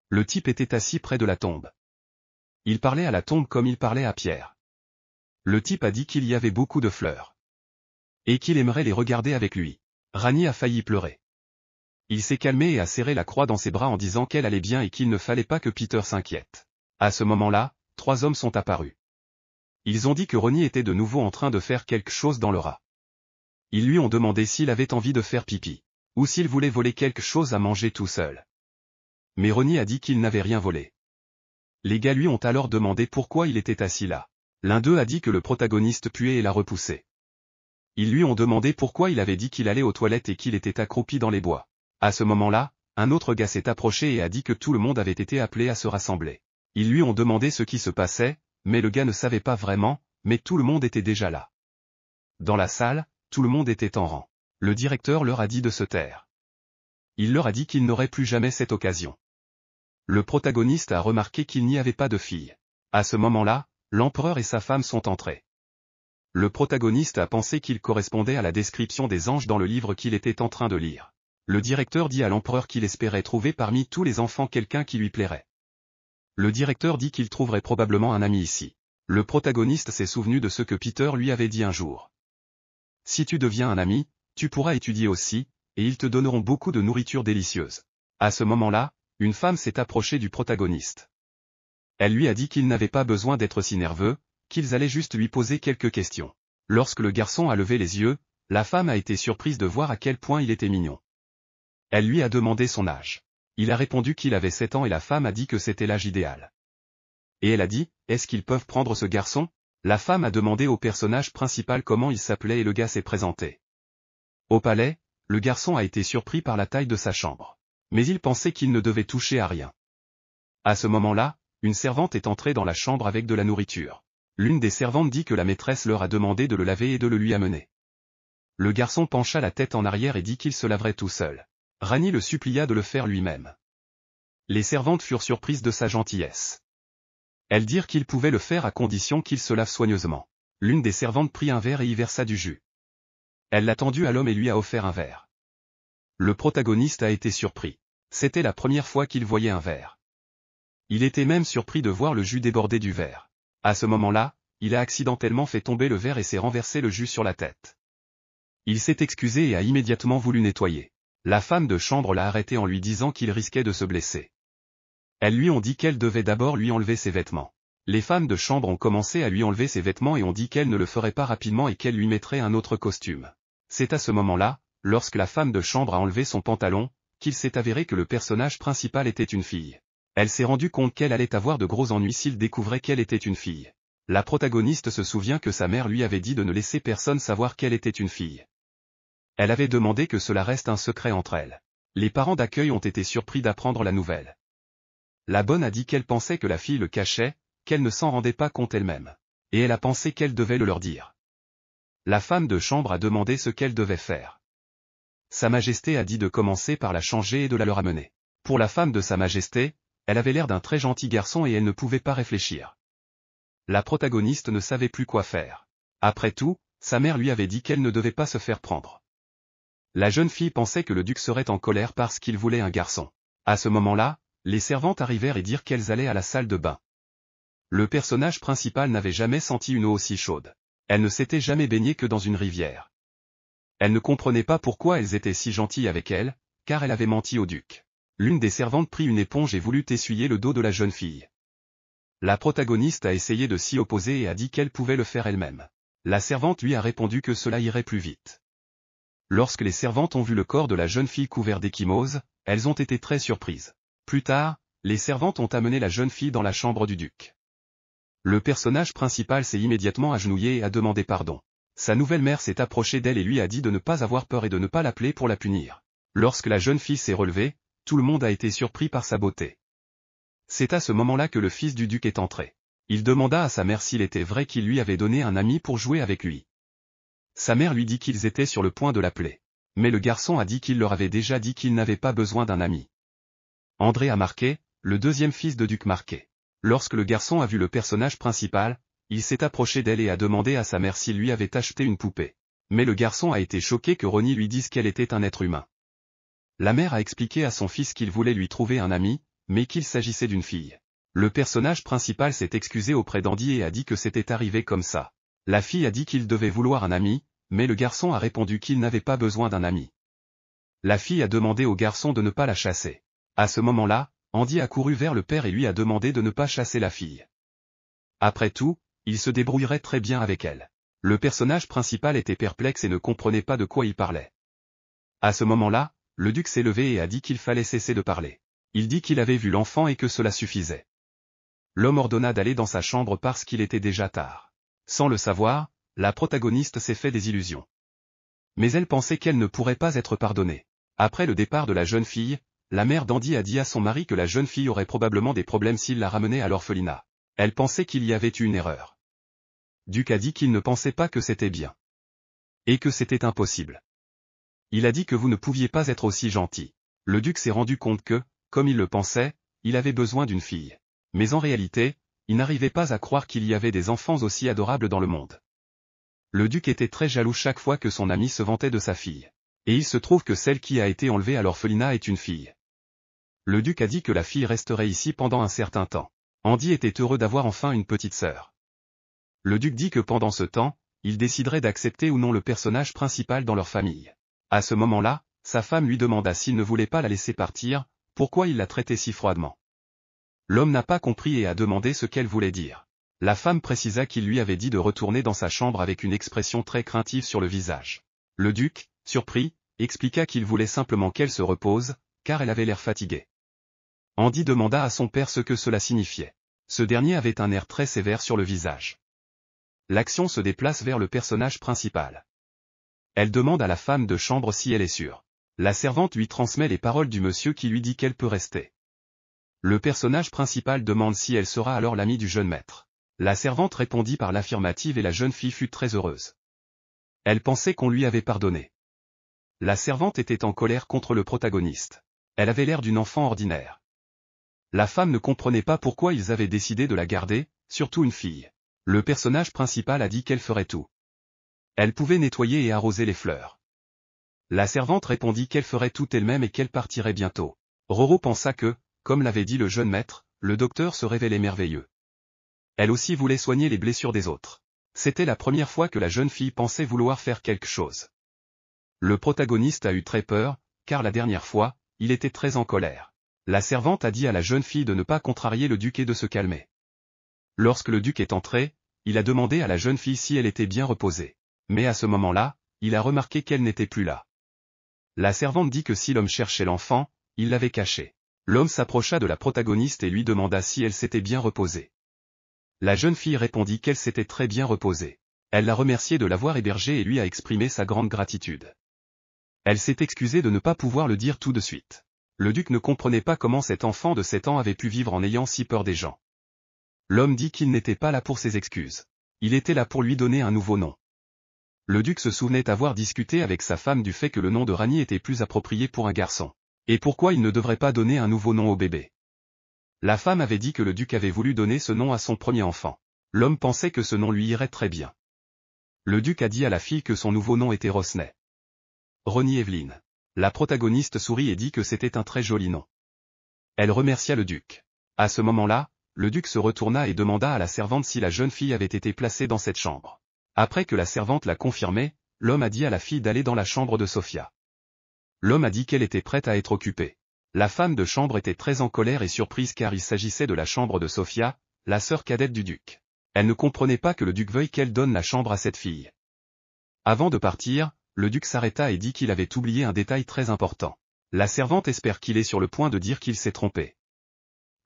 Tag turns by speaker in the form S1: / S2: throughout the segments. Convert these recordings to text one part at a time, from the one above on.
S1: Le type était assis près de la tombe. Il parlait à la tombe comme il parlait à Pierre. Le type a dit qu'il y avait beaucoup de fleurs. Et qu'il aimerait les regarder avec lui. Rani a failli pleurer. Il s'est calmé et a serré la croix dans ses bras en disant qu'elle allait bien et qu'il ne fallait pas que Peter s'inquiète. À ce moment-là, 3 hommes sont apparus. Ils ont dit que Ronnie était de nouveau en train de faire quelque chose dans le rat. Ils lui ont demandé s'il avait envie de faire pipi, ou s'il voulait voler quelque chose à manger tout seul. Mais Ronnie a dit qu'il n'avait rien volé. Les gars lui ont alors demandé pourquoi il était assis là. L'un d'eux a dit que le protagoniste puait et l'a repoussé. Ils lui ont demandé pourquoi il avait dit qu'il allait aux toilettes et qu'il était accroupi dans les bois. À ce moment-là, un autre gars s'est approché et a dit que tout le monde avait été appelé à se rassembler. Ils lui ont demandé ce qui se passait, mais le gars ne savait pas vraiment, mais tout le monde était déjà là. Dans la salle, tout le monde était en rang. Le directeur leur a dit de se taire. Il leur a dit qu'il n'aurait plus jamais cette occasion. Le protagoniste a remarqué qu'il n'y avait pas de fille. À ce moment-là, l'empereur et sa femme sont entrés. Le protagoniste a pensé qu'il correspondait à la description des anges dans le livre qu'il était en train de lire. Le directeur dit à l'empereur qu'il espérait trouver parmi tous les enfants quelqu'un qui lui plairait. Le directeur dit qu'il trouverait probablement un ami ici. Le protagoniste s'est souvenu de ce que Peter lui avait dit un jour. Si tu deviens un ami, tu pourras étudier aussi, et ils te donneront beaucoup de nourriture délicieuse. À ce moment-là, une femme s'est approchée du protagoniste. Elle lui a dit qu'il n'avait pas besoin d'être si nerveux, qu'ils allaient juste lui poser quelques questions. Lorsque le garçon a levé les yeux, la femme a été surprise de voir à quel point il était mignon. Elle lui a demandé son âge. Il a répondu qu'il avait 7 ans et la femme a dit que c'était l'âge idéal. Et elle a dit, est-ce qu'ils peuvent prendre ce garçon? La femme a demandé au personnage principal comment il s'appelait et le gars s'est présenté. Au palais, le garçon a été surpris par la taille de sa chambre. Mais il pensait qu'il ne devait toucher à rien. À ce moment-là, une servante est entrée dans la chambre avec de la nourriture. L'une des servantes dit que la maîtresse leur a demandé de le laver et de le lui amener. Le garçon pencha la tête en arrière et dit qu'il se laverait tout seul. Rani le supplia de le faire lui-même. Les servantes furent surprises de sa gentillesse. Elles dirent qu'il pouvait le faire à condition qu'il se lave soigneusement. L'une des servantes prit un verre et y versa du jus. Elle l'a tendu à l'homme et lui a offert un verre. Le protagoniste a été surpris. C'était la première fois qu'il voyait un verre. Il était même surpris de voir le jus déborder du verre. À ce moment-là, il a accidentellement fait tomber le verre et s'est renversé le jus sur la tête. Il s'est excusé et a immédiatement voulu nettoyer. La femme de chambre l'a arrêté en lui disant qu'il risquait de se blesser. Elles lui ont dit qu'elle devait d'abord lui enlever ses vêtements. Les femmes de chambre ont commencé à lui enlever ses vêtements et ont dit qu'elle ne le ferait pas rapidement et qu'elle lui mettrait un autre costume. C'est à ce moment-là, lorsque la femme de chambre a enlevé son pantalon, qu'il s'est avéré que le personnage principal était une fille. Elle s'est rendue compte qu'elle allait avoir de gros ennuis s'il découvrait qu'elle était une fille. La protagoniste se souvient que sa mère lui avait dit de ne laisser personne savoir qu'elle était une fille. Elle avait demandé que cela reste un secret entre elles. Les parents d'accueil ont été surpris d'apprendre la nouvelle. La bonne a dit qu'elle pensait que la fille le cachait, qu'elle ne s'en rendait pas compte elle-même. Et elle a pensé qu'elle devait le leur dire. La femme de chambre a demandé ce qu'elle devait faire. Sa Majesté a dit de commencer par la changer et de la leur amener. Pour la femme de Sa Majesté, elle avait l'air d'un très gentil garçon et elle ne pouvait pas réfléchir. La protagoniste ne savait plus quoi faire. Après tout, sa mère lui avait dit qu'elle ne devait pas se faire prendre. La jeune fille pensait que le duc serait en colère parce qu'il voulait un garçon. À ce moment-là, les servantes arrivèrent et dirent qu'elles allaient à la salle de bain. Le personnage principal n'avait jamais senti une eau aussi chaude. Elle ne s'était jamais baignée que dans une rivière. Elle ne comprenait pas pourquoi elles étaient si gentilles avec elle, car elle avait menti au duc. L'une des servantes prit une éponge et voulut essuyer le dos de la jeune fille. La protagoniste a essayé de s'y opposer et a dit qu'elle pouvait le faire elle-même. La servante lui a répondu que cela irait plus vite. Lorsque les servantes ont vu le corps de la jeune fille couvert d'échymoses, elles ont été très surprises. Plus tard, les servantes ont amené la jeune fille dans la chambre du duc. Le personnage principal s'est immédiatement agenouillé et a demandé pardon. Sa nouvelle mère s'est approchée d'elle et lui a dit de ne pas avoir peur et de ne pas l'appeler pour la punir. Lorsque la jeune fille s'est relevée, tout le monde a été surpris par sa beauté. C'est à ce moment-là que le fils du duc est entré. Il demanda à sa mère s'il était vrai qu'il lui avait donné un ami pour jouer avec lui. Sa mère lui dit qu'ils étaient sur le point de l'appeler. Mais le garçon a dit qu'il leur avait déjà dit qu'il n'avait pas besoin d'un ami. André a Marquet, le deuxième fils de duc Marquet. Lorsque le garçon a vu le personnage principal, il s'est approché d'elle et a demandé à sa mère s'il lui avait acheté une poupée. Mais le garçon a été choqué que Ronnie lui dise qu'elle était un être humain. La mère a expliqué à son fils qu'il voulait lui trouver un ami, mais qu'il s'agissait d'une fille. Le personnage principal s'est excusé auprès d'Andy et a dit que c'était arrivé comme ça. La fille a dit qu'il devait vouloir un ami, mais le garçon a répondu qu'il n'avait pas besoin d'un ami. La fille a demandé au garçon de ne pas la chasser. À ce moment-là, Andy a couru vers le père et lui a demandé de ne pas chasser la fille. Après tout, il se débrouillerait très bien avec elle. Le personnage principal était perplexe et ne comprenait pas de quoi il parlait. À ce moment-là, le duc s'est levé et a dit qu'il fallait cesser de parler. Il dit qu'il avait vu l'enfant et que cela suffisait. L'homme ordonna d'aller dans sa chambre parce qu'il était déjà tard. Sans le savoir, la protagoniste s'est fait des illusions. Mais elle pensait qu'elle ne pourrait pas être pardonnée. Après le départ de la jeune fille, la mère d'Andy a dit à son mari que la jeune fille aurait probablement des problèmes s'il la ramenait à l'orphelinat. Elle pensait qu'il y avait eu une erreur. Duc a dit qu'il ne pensait pas que c'était bien. Et que c'était impossible. Il a dit que vous ne pouviez pas être aussi gentil. Le duc s'est rendu compte que, comme il le pensait, il avait besoin d'une fille. Mais en réalité, il n'arrivait pas à croire qu'il y avait des enfants aussi adorables dans le monde. Le duc était très jaloux chaque fois que son ami se vantait de sa fille. Et il se trouve que celle qui a été enlevée à l'orphelinat est une fille. Le duc a dit que la fille resterait ici pendant un certain temps. Andy était heureux d'avoir enfin une petite sœur. Le duc dit que pendant ce temps, il déciderait d'accepter ou non le personnage principal dans leur famille. À ce moment-là, sa femme lui demanda s'il ne voulait pas la laisser partir, pourquoi il la traitait si froidement. L'homme n'a pas compris et a demandé ce qu'elle voulait dire. La femme précisa qu'il lui avait dit de retourner dans sa chambre avec une expression très craintive sur le visage. Le duc, surpris, expliqua qu'il voulait simplement qu'elle se repose, car elle avait l'air fatiguée. Andy demanda à son père ce que cela signifiait. Ce dernier avait un air très sévère sur le visage. L'action se déplace vers le personnage principal. Elle demande à la femme de chambre si elle est sûre. La servante lui transmet les paroles du monsieur qui lui dit qu'elle peut rester. Le personnage principal demande si elle sera alors l'amie du jeune maître. La servante répondit par l'affirmative et la jeune fille fut très heureuse. Elle pensait qu'on lui avait pardonné. La servante était en colère contre le protagoniste. Elle avait l'air d'une enfant ordinaire. La femme ne comprenait pas pourquoi ils avaient décidé de la garder, surtout une fille. Le personnage principal a dit qu'elle ferait tout. Elle pouvait nettoyer et arroser les fleurs. La servante répondit qu'elle ferait tout elle-même et qu'elle partirait bientôt. Roro pensa que, comme l'avait dit le jeune maître, le docteur se révélait merveilleux. Elle aussi voulait soigner les blessures des autres. C'était la première fois que la jeune fille pensait vouloir faire quelque chose. Le protagoniste a eu très peur, car la dernière fois, il était très en colère. La servante a dit à la jeune fille de ne pas contrarier le duc et de se calmer. Lorsque le duc est entré, il a demandé à la jeune fille si elle était bien reposée. Mais à ce moment-là, il a remarqué qu'elle n'était plus là. La servante dit que si l'homme cherchait l'enfant, il l'avait caché. L'homme s'approcha de la protagoniste et lui demanda si elle s'était bien reposée. La jeune fille répondit qu'elle s'était très bien reposée. Elle l'a remercié de l'avoir hébergée et lui a exprimé sa grande gratitude. Elle s'est excusée de ne pas pouvoir le dire tout de suite. Le duc ne comprenait pas comment cet enfant de 7 ans avait pu vivre en ayant si peur des gens. L'homme dit qu'il n'était pas là pour ses excuses. Il était là pour lui donner un nouveau nom. Le duc se souvenait avoir discuté avec sa femme du fait que le nom de Rani était plus approprié pour un garçon. Et pourquoi il ne devrait pas donner un nouveau nom au bébé. La femme avait dit que le duc avait voulu donner ce nom à son premier enfant. L'homme pensait que ce nom lui irait très bien. Le duc a dit à la fille que son nouveau nom était Rosnay. Ronnie Evelyn. La protagoniste sourit et dit que c'était un très joli nom. Elle remercia le duc. À ce moment-là, le duc se retourna et demanda à la servante si la jeune fille avait été placée dans cette chambre. Après que la servante l'a confirmé, l'homme a dit à la fille d'aller dans la chambre de Sophia. L'homme a dit qu'elle était prête à être occupée. La femme de chambre était très en colère et surprise car il s'agissait de la chambre de Sophia, la sœur cadette du duc. Elle ne comprenait pas que le duc veuille qu'elle donne la chambre à cette fille. Avant de partir, le duc s'arrêta et dit qu'il avait oublié un détail très important. La servante espère qu'il est sur le point de dire qu'il s'est trompé.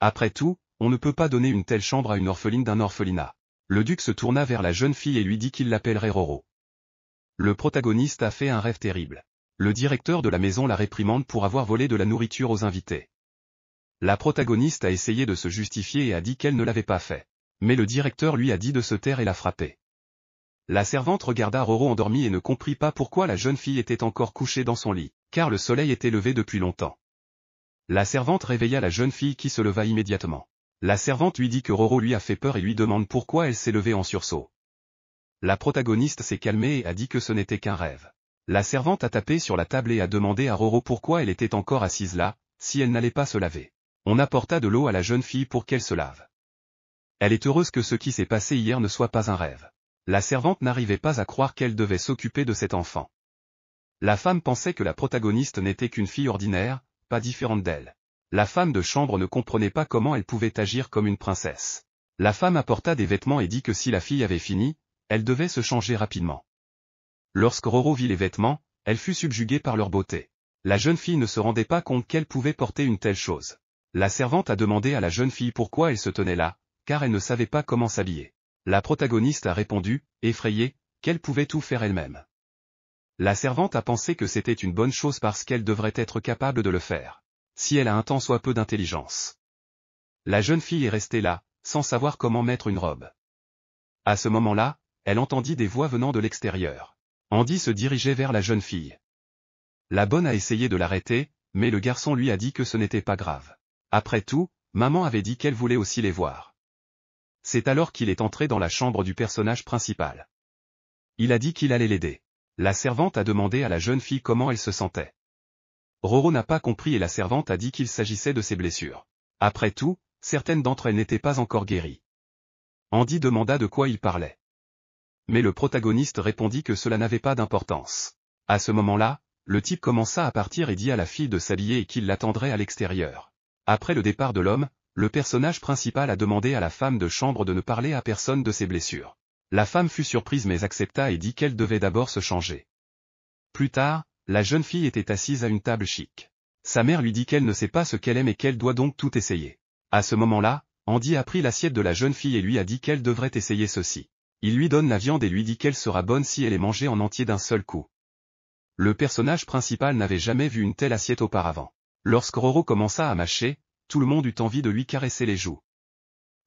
S1: Après tout, on ne peut pas donner une telle chambre à une orpheline d'un orphelinat. Le duc se tourna vers la jeune fille et lui dit qu'il l'appellerait Roro. Le protagoniste a fait un rêve terrible. Le directeur de la maison la réprimande pour avoir volé de la nourriture aux invités. La protagoniste a essayé de se justifier et a dit qu'elle ne l'avait pas fait. Mais le directeur lui a dit de se taire et l'a frappé. La servante regarda Roro endormi et ne comprit pas pourquoi la jeune fille était encore couchée dans son lit, car le soleil était levé depuis longtemps. La servante réveilla la jeune fille qui se leva immédiatement. La servante lui dit que Roro lui a fait peur et lui demande pourquoi elle s'est levée en sursaut. La protagoniste s'est calmée et a dit que ce n'était qu'un rêve. La servante a tapé sur la table et a demandé à Roro pourquoi elle était encore assise là, si elle n'allait pas se laver. On apporta de l'eau à la jeune fille pour qu'elle se lave. Elle est heureuse que ce qui s'est passé hier ne soit pas un rêve. La servante n'arrivait pas à croire qu'elle devait s'occuper de cet enfant. La femme pensait que la protagoniste n'était qu'une fille ordinaire, pas différente d'elle. La femme de chambre ne comprenait pas comment elle pouvait agir comme une princesse. La femme apporta des vêtements et dit que si la fille avait fini, elle devait se changer rapidement. Lorsque Roro vit les vêtements, elle fut subjuguée par leur beauté. La jeune fille ne se rendait pas compte qu'elle pouvait porter une telle chose. La servante a demandé à la jeune fille pourquoi elle se tenait là, car elle ne savait pas comment s'habiller. La protagoniste a répondu, effrayée, qu'elle pouvait tout faire elle-même. La servante a pensé que c'était une bonne chose parce qu'elle devrait être capable de le faire, si elle a un tant soit peu d'intelligence. La jeune fille est restée là, sans savoir comment mettre une robe. À ce moment-là, elle entendit des voix venant de l'extérieur. Andy se dirigeait vers la jeune fille. La bonne a essayé de l'arrêter, mais le garçon lui a dit que ce n'était pas grave. Après tout, maman avait dit qu'elle voulait aussi les voir. C'est alors qu'il est entré dans la chambre du personnage principal. Il a dit qu'il allait l'aider. La servante a demandé à la jeune fille comment elle se sentait. Roro n'a pas compris et la servante a dit qu'il s'agissait de ses blessures. Après tout, certaines d'entre elles n'étaient pas encore guéries. Andy demanda de quoi il parlait. Mais le protagoniste répondit que cela n'avait pas d'importance. À ce moment-là, le type commença à partir et dit à la fille de s'habiller et qu'il l'attendrait à l'extérieur. Après le départ de l'homme, le personnage principal a demandé à la femme de chambre de ne parler à personne de ses blessures. La femme fut surprise mais accepta et dit qu'elle devait d'abord se changer. Plus tard, la jeune fille était assise à une table chic. Sa mère lui dit qu'elle ne sait pas ce qu'elle aime et qu'elle doit donc tout essayer. À ce moment-là, Andy a pris l'assiette de la jeune fille et lui a dit qu'elle devrait essayer ceci. Il lui donne la viande et lui dit qu'elle sera bonne si elle est mangée en entier d'un seul coup. Le personnage principal n'avait jamais vu une telle assiette auparavant. Lorsque Roro commença à mâcher, tout le monde eut envie de lui caresser les joues.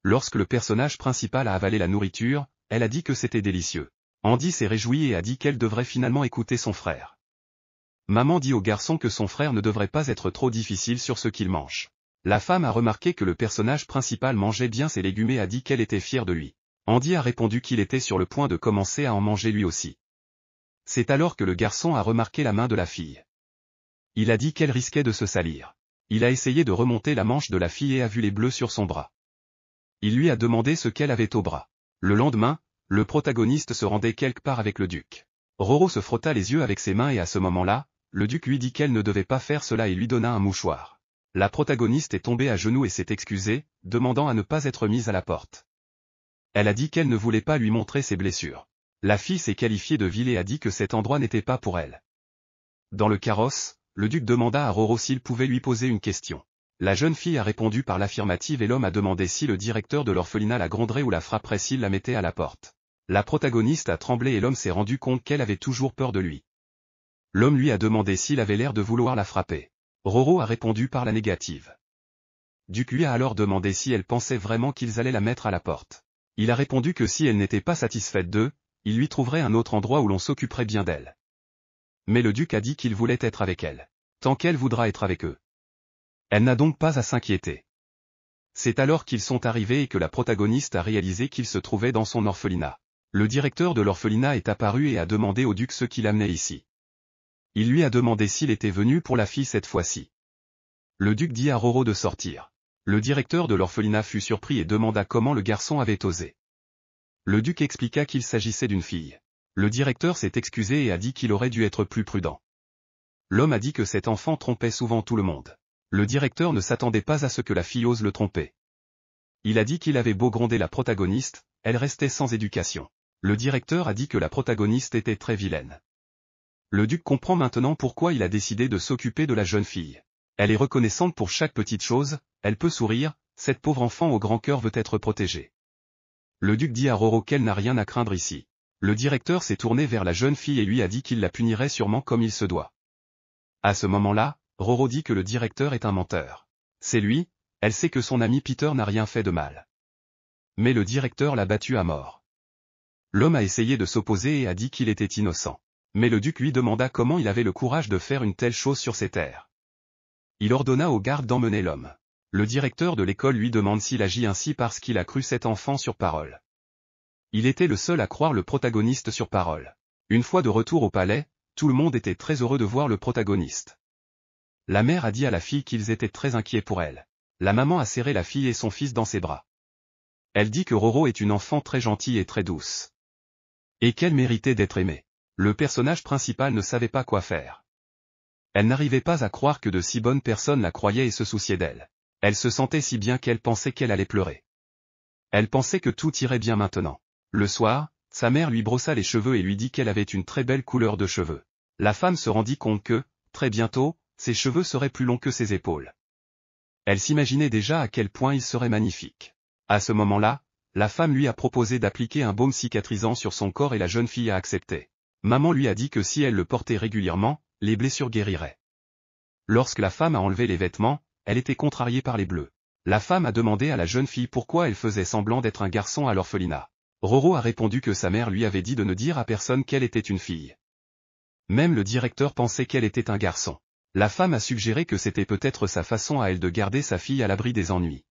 S1: Lorsque le personnage principal a avalé la nourriture, elle a dit que c'était délicieux. Andy s'est réjoui et a dit qu'elle devrait finalement écouter son frère. Maman dit au garçon que son frère ne devrait pas être trop difficile sur ce qu'il mange. La femme a remarqué que le personnage principal mangeait bien ses légumes et a dit qu'elle était fière de lui. Andy a répondu qu'il était sur le point de commencer à en manger lui aussi. C'est alors que le garçon a remarqué la main de la fille. Il a dit qu'elle risquait de se salir. Il a essayé de remonter la manche de la fille et a vu les bleus sur son bras. Il lui a demandé ce qu'elle avait au bras. Le lendemain, le protagoniste se rendait quelque part avec le duc. Roro se frotta les yeux avec ses mains et à ce moment-là, le duc lui dit qu'elle ne devait pas faire cela et lui donna un mouchoir. La protagoniste est tombée à genoux et s'est excusée, demandant à ne pas être mise à la porte. Elle a dit qu'elle ne voulait pas lui montrer ses blessures. La fille s'est qualifiée de vile et a dit que cet endroit n'était pas pour elle. Dans le carrosse, le duc demanda à Roro s'il pouvait lui poser une question. La jeune fille a répondu par l'affirmative et l'homme a demandé si le directeur de l'orphelinat la gronderait ou la frapperait s'il la mettait à la porte. La protagoniste a tremblé et l'homme s'est rendu compte qu'elle avait toujours peur de lui. L'homme lui a demandé s'il avait l'air de vouloir la frapper. Roro a répondu par la négative. Duc lui a alors demandé si elle pensait vraiment qu'ils allaient la mettre à la porte. Il a répondu que si elle n'était pas satisfaite d'eux, il lui trouverait un autre endroit où l'on s'occuperait bien d'elle. Mais le duc a dit qu'il voulait être avec elle. Tant qu'elle voudra être avec eux. Elle n'a donc pas à s'inquiéter. C'est alors qu'ils sont arrivés et que la protagoniste a réalisé qu'il se trouvait dans son orphelinat. Le directeur de l'orphelinat est apparu et a demandé au duc ce qui l'amenait ici. Il lui a demandé s'il était venu pour la fille cette fois-ci. Le duc dit à Roro de sortir. Le directeur de l'orphelinat fut surpris et demanda comment le garçon avait osé. Le duc expliqua qu'il s'agissait d'une fille. Le directeur s'est excusé et a dit qu'il aurait dû être plus prudent. L'homme a dit que cet enfant trompait souvent tout le monde. Le directeur ne s'attendait pas à ce que la fille ose le tromper. Il a dit qu'il avait beau gronder la protagoniste, elle restait sans éducation. Le directeur a dit que la protagoniste était très vilaine. Le duc comprend maintenant pourquoi il a décidé de s'occuper de la jeune fille. Elle est reconnaissante pour chaque petite chose, elle peut sourire, cette pauvre enfant au grand cœur veut être protégée. Le duc dit à Roro qu'elle n'a rien à craindre ici. Le directeur s'est tourné vers la jeune fille et lui a dit qu'il la punirait sûrement comme il se doit. À ce moment-là, Roro dit que le directeur est un menteur. C'est lui, elle sait que son ami Peter n'a rien fait de mal. Mais le directeur l'a battu à mort. L'homme a essayé de s'opposer et a dit qu'il était innocent. Mais le duc lui demanda comment il avait le courage de faire une telle chose sur ses terres. Il ordonna aux gardes d'emmener l'homme. Le directeur de l'école lui demande s'il agit ainsi parce qu'il a cru cet enfant sur parole. Il était le seul à croire le protagoniste sur parole. Une fois de retour au palais, tout le monde était très heureux de voir le protagoniste. La mère a dit à la fille qu'ils étaient très inquiets pour elle. La maman a serré la fille et son fils dans ses bras. Elle dit que Roro est une enfant très gentille et très douce. Et qu'elle méritait d'être aimée. Le personnage principal ne savait pas quoi faire. Elle n'arrivait pas à croire que de si bonnes personnes la croyaient et se souciaient d'elle. Elle se sentait si bien qu'elle pensait qu'elle allait pleurer. Elle pensait que tout irait bien maintenant. Le soir, sa mère lui brossa les cheveux et lui dit qu'elle avait une très belle couleur de cheveux. La femme se rendit compte que, très bientôt, ses cheveux seraient plus longs que ses épaules. Elle s'imaginait déjà à quel point ils seraient magnifiques. À ce moment-là, la femme lui a proposé d'appliquer un baume cicatrisant sur son corps et la jeune fille a accepté. Maman lui a dit que si elle le portait régulièrement, les blessures guériraient. Lorsque la femme a enlevé les vêtements, elle était contrariée par les bleus. La femme a demandé à la jeune fille pourquoi elle faisait semblant d'être un garçon à l'orphelinat. Roro a répondu que sa mère lui avait dit de ne dire à personne qu'elle était une fille. Même le directeur pensait qu'elle était un garçon. La femme a suggéré que c'était peut-être sa façon à elle de garder sa fille à l'abri des ennuis.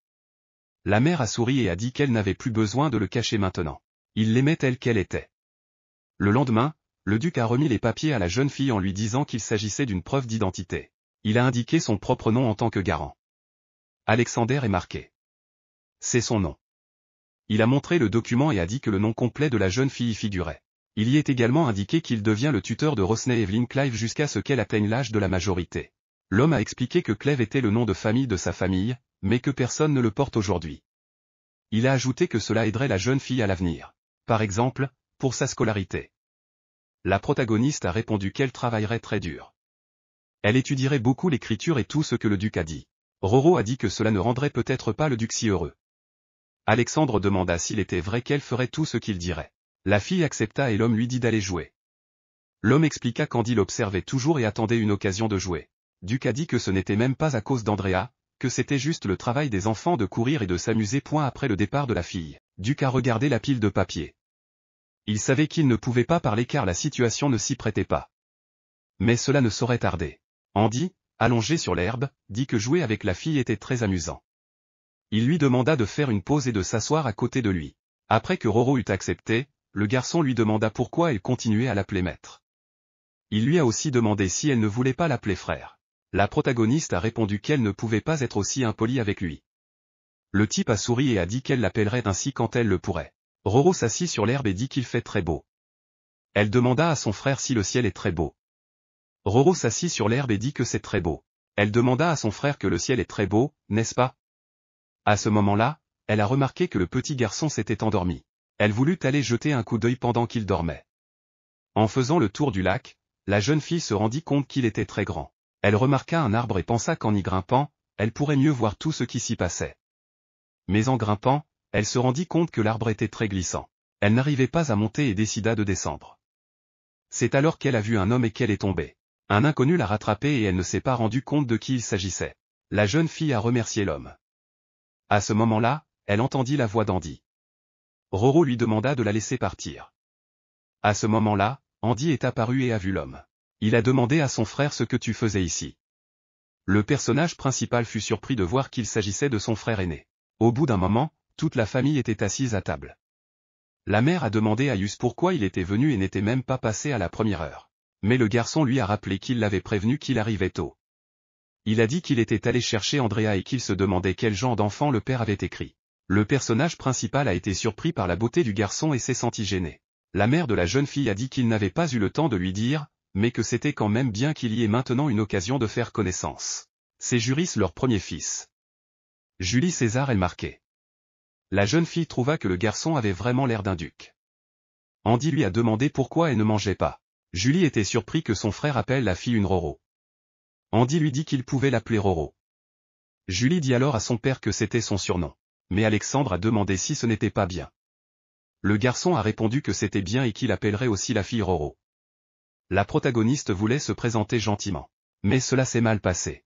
S1: La mère a souri et a dit qu'elle n'avait plus besoin de le cacher maintenant. Il l'aimait telle qu'elle était. Le lendemain, le duc a remis les papiers à la jeune fille en lui disant qu'il s'agissait d'une preuve d'identité. Il a indiqué son propre nom en tant que garant. Alexander est marqué. C'est son nom. Il a montré le document et a dit que le nom complet de la jeune fille y figurait. Il y est également indiqué qu'il devient le tuteur de Rosney Evelyn Clive jusqu'à ce qu'elle atteigne l'âge de la majorité. L'homme a expliqué que Clive était le nom de famille de sa famille, mais que personne ne le porte aujourd'hui. Il a ajouté que cela aiderait la jeune fille à l'avenir. Par exemple, pour sa scolarité. La protagoniste a répondu qu'elle travaillerait très dur. Elle étudierait beaucoup l'écriture et tout ce que le duc a dit. Roro a dit que cela ne rendrait peut-être pas le duc si heureux. Alexandre demanda s'il était vrai qu'elle ferait tout ce qu'il dirait. La fille accepta et l'homme lui dit d'aller jouer. L'homme expliqua qu'Andy l'observait toujours et attendait une occasion de jouer. Duc a dit que ce n'était même pas à cause d'Andrea, que c'était juste le travail des enfants de courir et de s'amuser. Après le départ de la fille, Duc a regardé la pile de papier. Il savait qu'il ne pouvait pas parler car la situation ne s'y prêtait pas. Mais cela ne saurait tarder. Andy, allongé sur l'herbe, dit que jouer avec la fille était très amusant. Il lui demanda de faire une pause et de s'asseoir à côté de lui. Après que Roro eut accepté, le garçon lui demanda pourquoi elle continuait à l'appeler maître. Il lui a aussi demandé si elle ne voulait pas l'appeler frère. La protagoniste a répondu qu'elle ne pouvait pas être aussi impolie avec lui. Le type a souri et a dit qu'elle l'appellerait ainsi quand elle le pourrait. Roro s'assit sur l'herbe et dit qu'il fait très beau. Elle demanda à son frère si le ciel est très beau. Roro s'assit sur l'herbe et dit que c'est très beau. Elle demanda à son frère que le ciel est très beau, n'est-ce pas? À ce moment-là, elle a remarqué que le petit garçon s'était endormi. Elle voulut aller jeter un coup d'œil pendant qu'il dormait. En faisant le tour du lac, la jeune fille se rendit compte qu'il était très grand. Elle remarqua un arbre et pensa qu'en y grimpant, elle pourrait mieux voir tout ce qui s'y passait. Mais en grimpant, elle se rendit compte que l'arbre était très glissant. Elle n'arrivait pas à monter et décida de descendre. C'est alors qu'elle a vu un homme et qu'elle est tombée. Un inconnu l'a rattrapée et elle ne s'est pas rendu compte de qui il s'agissait. La jeune fille a remercié l'homme. À ce moment-là, elle entendit la voix d'Andy. Roro lui demanda de la laisser partir. À ce moment-là, Andy est apparu et a vu l'homme. Il a demandé à son frère ce que tu faisais ici. Le personnage principal fut surpris de voir qu'il s'agissait de son frère aîné. Au bout d'un moment, toute la famille était assise à table. La mère a demandé à Yus pourquoi il était venu et n'était même pas passé à la première heure. Mais le garçon lui a rappelé qu'il l'avait prévenu qu'il arrivait tôt. Il a dit qu'il était allé chercher Andrea et qu'il se demandait quel genre d'enfant le père avait écrit. Le personnage principal a été surpris par la beauté du garçon et s'est senti gêné. La mère de la jeune fille a dit qu'il n'avait pas eu le temps de lui dire, mais que c'était quand même bien qu'il y ait maintenant une occasion de faire connaissance. C'est Juris leur premier fils. Julie César est marquée. La jeune fille trouva que le garçon avait vraiment l'air d'un duc. Andy lui a demandé pourquoi elle ne mangeait pas. Julie était surpris que son frère appelle la fille une Roro. Andy lui dit qu'il pouvait l'appeler Roro. Julie dit alors à son père que c'était son surnom. Mais Alexandre a demandé si ce n'était pas bien. Le garçon a répondu que c'était bien et qu'il appellerait aussi la fille Roro. La protagoniste voulait se présenter gentiment. Mais cela s'est mal passé.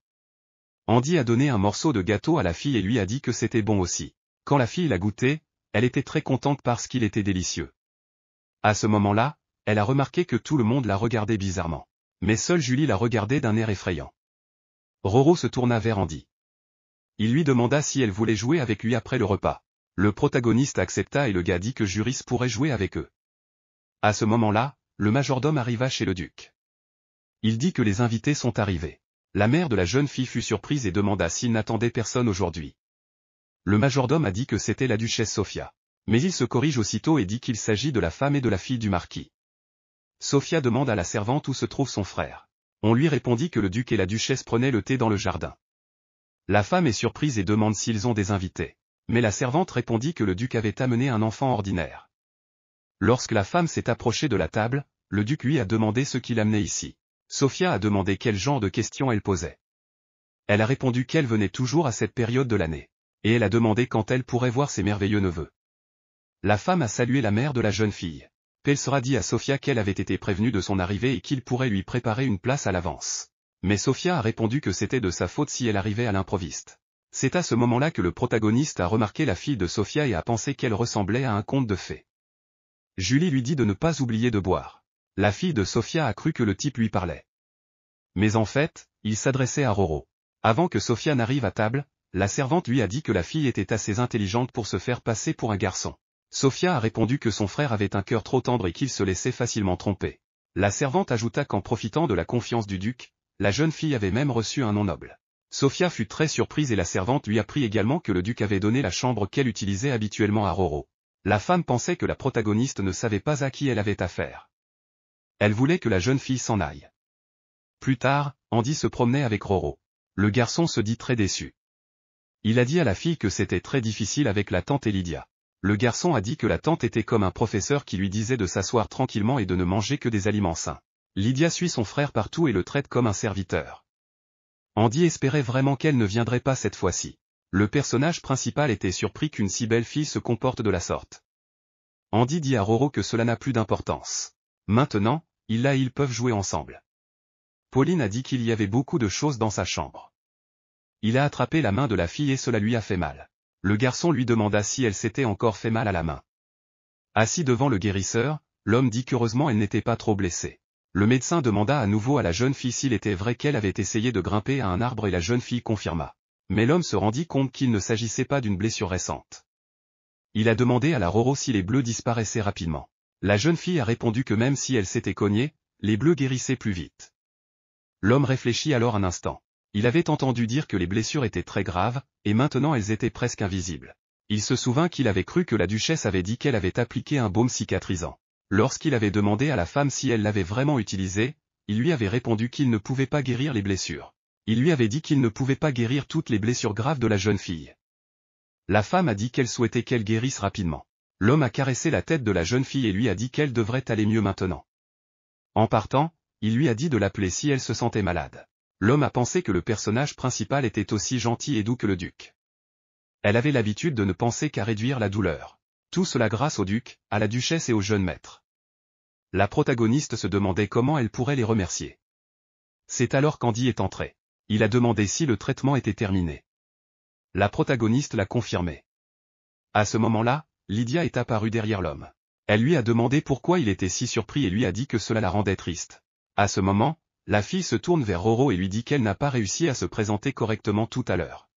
S1: Andy a donné un morceau de gâteau à la fille et lui a dit que c'était bon aussi. Quand la fille l'a goûté, elle était très contente parce qu'il était délicieux. À ce moment-là, elle a remarqué que tout le monde la regardait bizarrement. Mais seule Julie la regardait d'un air effrayant. Roro se tourna vers Andy. Il lui demanda si elle voulait jouer avec lui après le repas. Le protagoniste accepta et le gars dit que Juris pourrait jouer avec eux. À ce moment-là, le majordome arriva chez le duc. Il dit que les invités sont arrivés. La mère de la jeune fille fut surprise et demanda s'il n'attendait personne aujourd'hui. Le majordome a dit que c'était la duchesse Sophia. Mais il se corrige aussitôt et dit qu'il s'agit de la femme et de la fille du marquis. Sophia demande à la servante où se trouve son frère. On lui répondit que le duc et la duchesse prenaient le thé dans le jardin. La femme est surprise et demande s'ils ont des invités. Mais la servante répondit que le duc avait amené un enfant ordinaire. Lorsque la femme s'est approchée de la table, le duc lui a demandé ce qu'il amenait ici. Sophia a demandé quel genre de questions elle posait. Elle a répondu qu'elle venait toujours à cette période de l'année. Et elle a demandé quand elle pourrait voir ses merveilleux neveux. La femme a salué la mère de la jeune fille. Elle sera dit à Sophia qu'elle avait été prévenue de son arrivée et qu'il pourrait lui préparer une place à l'avance. Mais Sophia a répondu que c'était de sa faute si elle arrivait à l'improviste. C'est à ce moment-là que le protagoniste a remarqué la fille de Sophia et a pensé qu'elle ressemblait à un conte de fées. Julie lui dit de ne pas oublier de boire. La fille de Sophia a cru que le type lui parlait. Mais en fait, il s'adressait à Roro. Avant que Sophia n'arrive à table, la servante lui a dit que la fille était assez intelligente pour se faire passer pour un garçon. Sophia a répondu que son frère avait un cœur trop tendre et qu'il se laissait facilement tromper. La servante ajouta qu'en profitant de la confiance du duc, la jeune fille avait même reçu un nom noble. Sophia fut très surprise et la servante lui apprit également que le duc avait donné la chambre qu'elle utilisait habituellement à Roro. La femme pensait que la protagoniste ne savait pas à qui elle avait affaire. Elle voulait que la jeune fille s'en aille. Plus tard, Andy se promenait avec Roro. Le garçon se dit très déçu. Il a dit à la fille que c'était très difficile avec la tante et Lydia. Le garçon a dit que la tante était comme un professeur qui lui disait de s'asseoir tranquillement et de ne manger que des aliments sains. Lydia suit son frère partout et le traite comme un serviteur. Andy espérait vraiment qu'elle ne viendrait pas cette fois-ci. Le personnage principal était surpris qu'une si belle fille se comporte de la sorte. Andy dit à Roro que cela n'a plus d'importance. Maintenant, ils peuvent jouer ensemble. Pauline a dit qu'il y avait beaucoup de choses dans sa chambre. Il a attrapé la main de la fille et cela lui a fait mal. Le garçon lui demanda si elle s'était encore fait mal à la main. Assis devant le guérisseur, l'homme dit qu'heureusement elle n'était pas trop blessée. Le médecin demanda à nouveau à la jeune fille s'il était vrai qu'elle avait essayé de grimper à un arbre et la jeune fille confirma. Mais l'homme se rendit compte qu'il ne s'agissait pas d'une blessure récente. Il a demandé à la Roro si les bleus disparaissaient rapidement. La jeune fille a répondu que même si elle s'était cognée, les bleus guérissaient plus vite. L'homme réfléchit alors un instant. Il avait entendu dire que les blessures étaient très graves, et maintenant elles étaient presque invisibles. Il se souvint qu'il avait cru que la duchesse avait dit qu'elle avait appliqué un baume cicatrisant. Lorsqu'il avait demandé à la femme si elle l'avait vraiment utilisé, il lui avait répondu qu'il ne pouvait pas guérir les blessures. Il lui avait dit qu'il ne pouvait pas guérir toutes les blessures graves de la jeune fille. La femme a dit qu'elle souhaitait qu'elle guérisse rapidement. L'homme a caressé la tête de la jeune fille et lui a dit qu'elle devrait aller mieux maintenant. En partant, il lui a dit de l'appeler si elle se sentait malade. L'homme a pensé que le personnage principal était aussi gentil et doux que le duc. Elle avait l'habitude de ne penser qu'à réduire la douleur. Tout cela grâce au duc, à la duchesse et au jeune maître. La protagoniste se demandait comment elle pourrait les remercier. C'est alors qu'Andy est entré. Il a demandé si le traitement était terminé. La protagoniste l'a confirmé. À ce moment-là, Lydia est apparue derrière l'homme. Elle lui a demandé pourquoi il était si surpris et lui a dit que cela la rendait triste. À ce moment, la fille se tourne vers Roro et lui dit qu'elle n'a pas réussi à se présenter correctement tout à l'heure.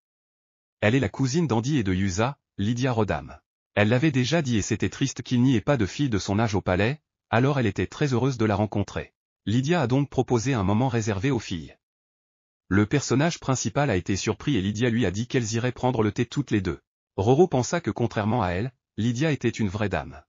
S1: Elle est la cousine d'Andy et de Yusa, Lydia Rodham. Elle l'avait déjà dit et c'était triste qu'il n'y ait pas de fille de son âge au palais, alors elle était très heureuse de la rencontrer. Lydia a donc proposé un moment réservé aux filles. Le personnage principal a été surpris et Lydia lui a dit qu'elles iraient prendre le thé toutes les deux. Roro pensa que contrairement à elle, Lydia était une vraie dame.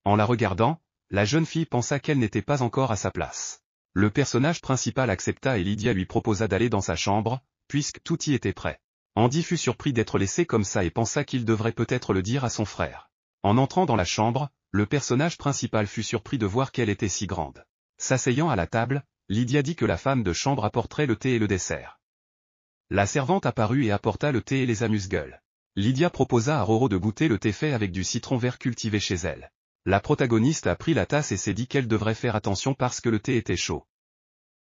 S1: En la regardant, la jeune fille pensa qu'elle n'était pas encore à sa place. Le personnage principal accepta et Lydia lui proposa d'aller dans sa chambre, puisque tout y était prêt. Andy fut surpris d'être laissé comme ça et pensa qu'il devrait peut-être le dire à son frère. En entrant dans la chambre, le personnage principal fut surpris de voir qu'elle était si grande. S'asseyant à la table, Lydia dit que la femme de chambre apporterait le thé et le dessert. La servante apparut et apporta le thé et les amuse-gueules. Lydia proposa à Roro de goûter le thé fait avec du citron vert cultivé chez elle. La protagoniste a pris la tasse et s'est dit qu'elle devrait faire attention parce que le thé était chaud.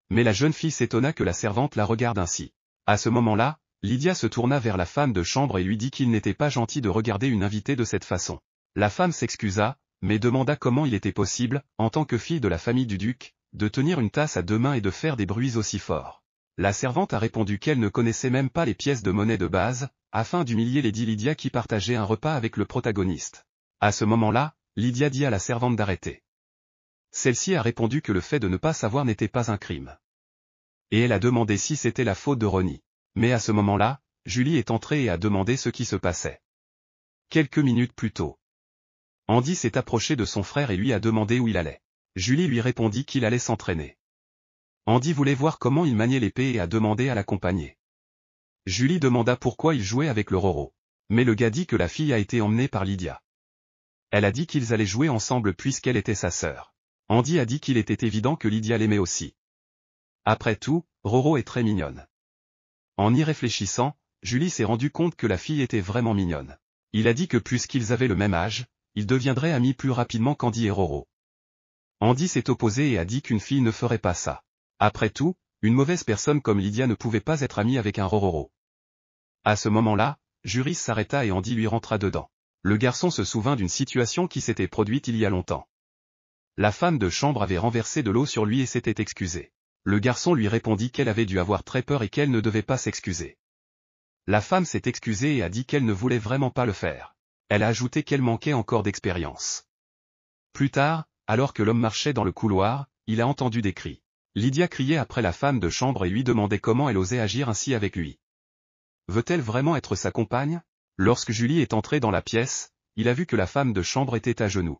S1: Mais la jeune fille s'étonna que la servante la regarde ainsi. À ce moment-là, Lydia se tourna vers la femme de chambre et lui dit qu'il n'était pas gentil de regarder une invitée de cette façon. La femme s'excusa, mais demanda comment il était possible, en tant que fille de la famille du duc, de tenir une tasse à deux mains et de faire des bruits aussi forts. La servante a répondu qu'elle ne connaissait même pas les pièces de monnaie de base, afin d'humilier Lady Lydia qui partageait un repas avec le protagoniste. À ce moment-là, Lydia dit à la servante d'arrêter. Celle-ci a répondu que le fait de ne pas savoir n'était pas un crime. et elle a demandé si c'était la faute de Ronnie. Mais à ce moment-là, Julie est entrée et a demandé ce qui se passait. Quelques minutes plus tôt, Andy s'est approché de son frère et lui a demandé où il allait. Julie lui répondit qu'il allait s'entraîner. Andy voulait voir comment il maniait l'épée et a demandé à l'accompagner. Julie demanda pourquoi il jouait avec le Roro. Mais le gars dit que la fille a été emmenée par Lydia. Elle a dit qu'ils allaient jouer ensemble puisqu'elle était sa sœur. Andy a dit qu'il était évident que Lydia l'aimait aussi. Après tout, Roro est très mignonne. En y réfléchissant, Julie s'est rendu compte que la fille était vraiment mignonne. Il a dit que puisqu'ils avaient le même âge, ils deviendraient amis plus rapidement qu'Andy et Roro. Andy s'est opposé et a dit qu'une fille ne ferait pas ça. Après tout, une mauvaise personne comme Lydia ne pouvait pas être amie avec un Rororo. À ce moment-là, Juris s'arrêta et Andy lui rentra dedans. Le garçon se souvint d'une situation qui s'était produite il y a longtemps. La femme de chambre avait renversé de l'eau sur lui et s'était excusée. Le garçon lui répondit qu'elle avait dû avoir très peur et qu'elle ne devait pas s'excuser. La femme s'est excusée et a dit qu'elle ne voulait vraiment pas le faire. Elle a ajouté qu'elle manquait encore d'expérience. Plus tard, alors que l'homme marchait dans le couloir, il a entendu des cris. Lydia criait après la femme de chambre et lui demandait comment elle osait agir ainsi avec lui. Veut-elle vraiment être sa compagne? Lorsque Julie est entrée dans la pièce, il a vu que la femme de chambre était à genoux.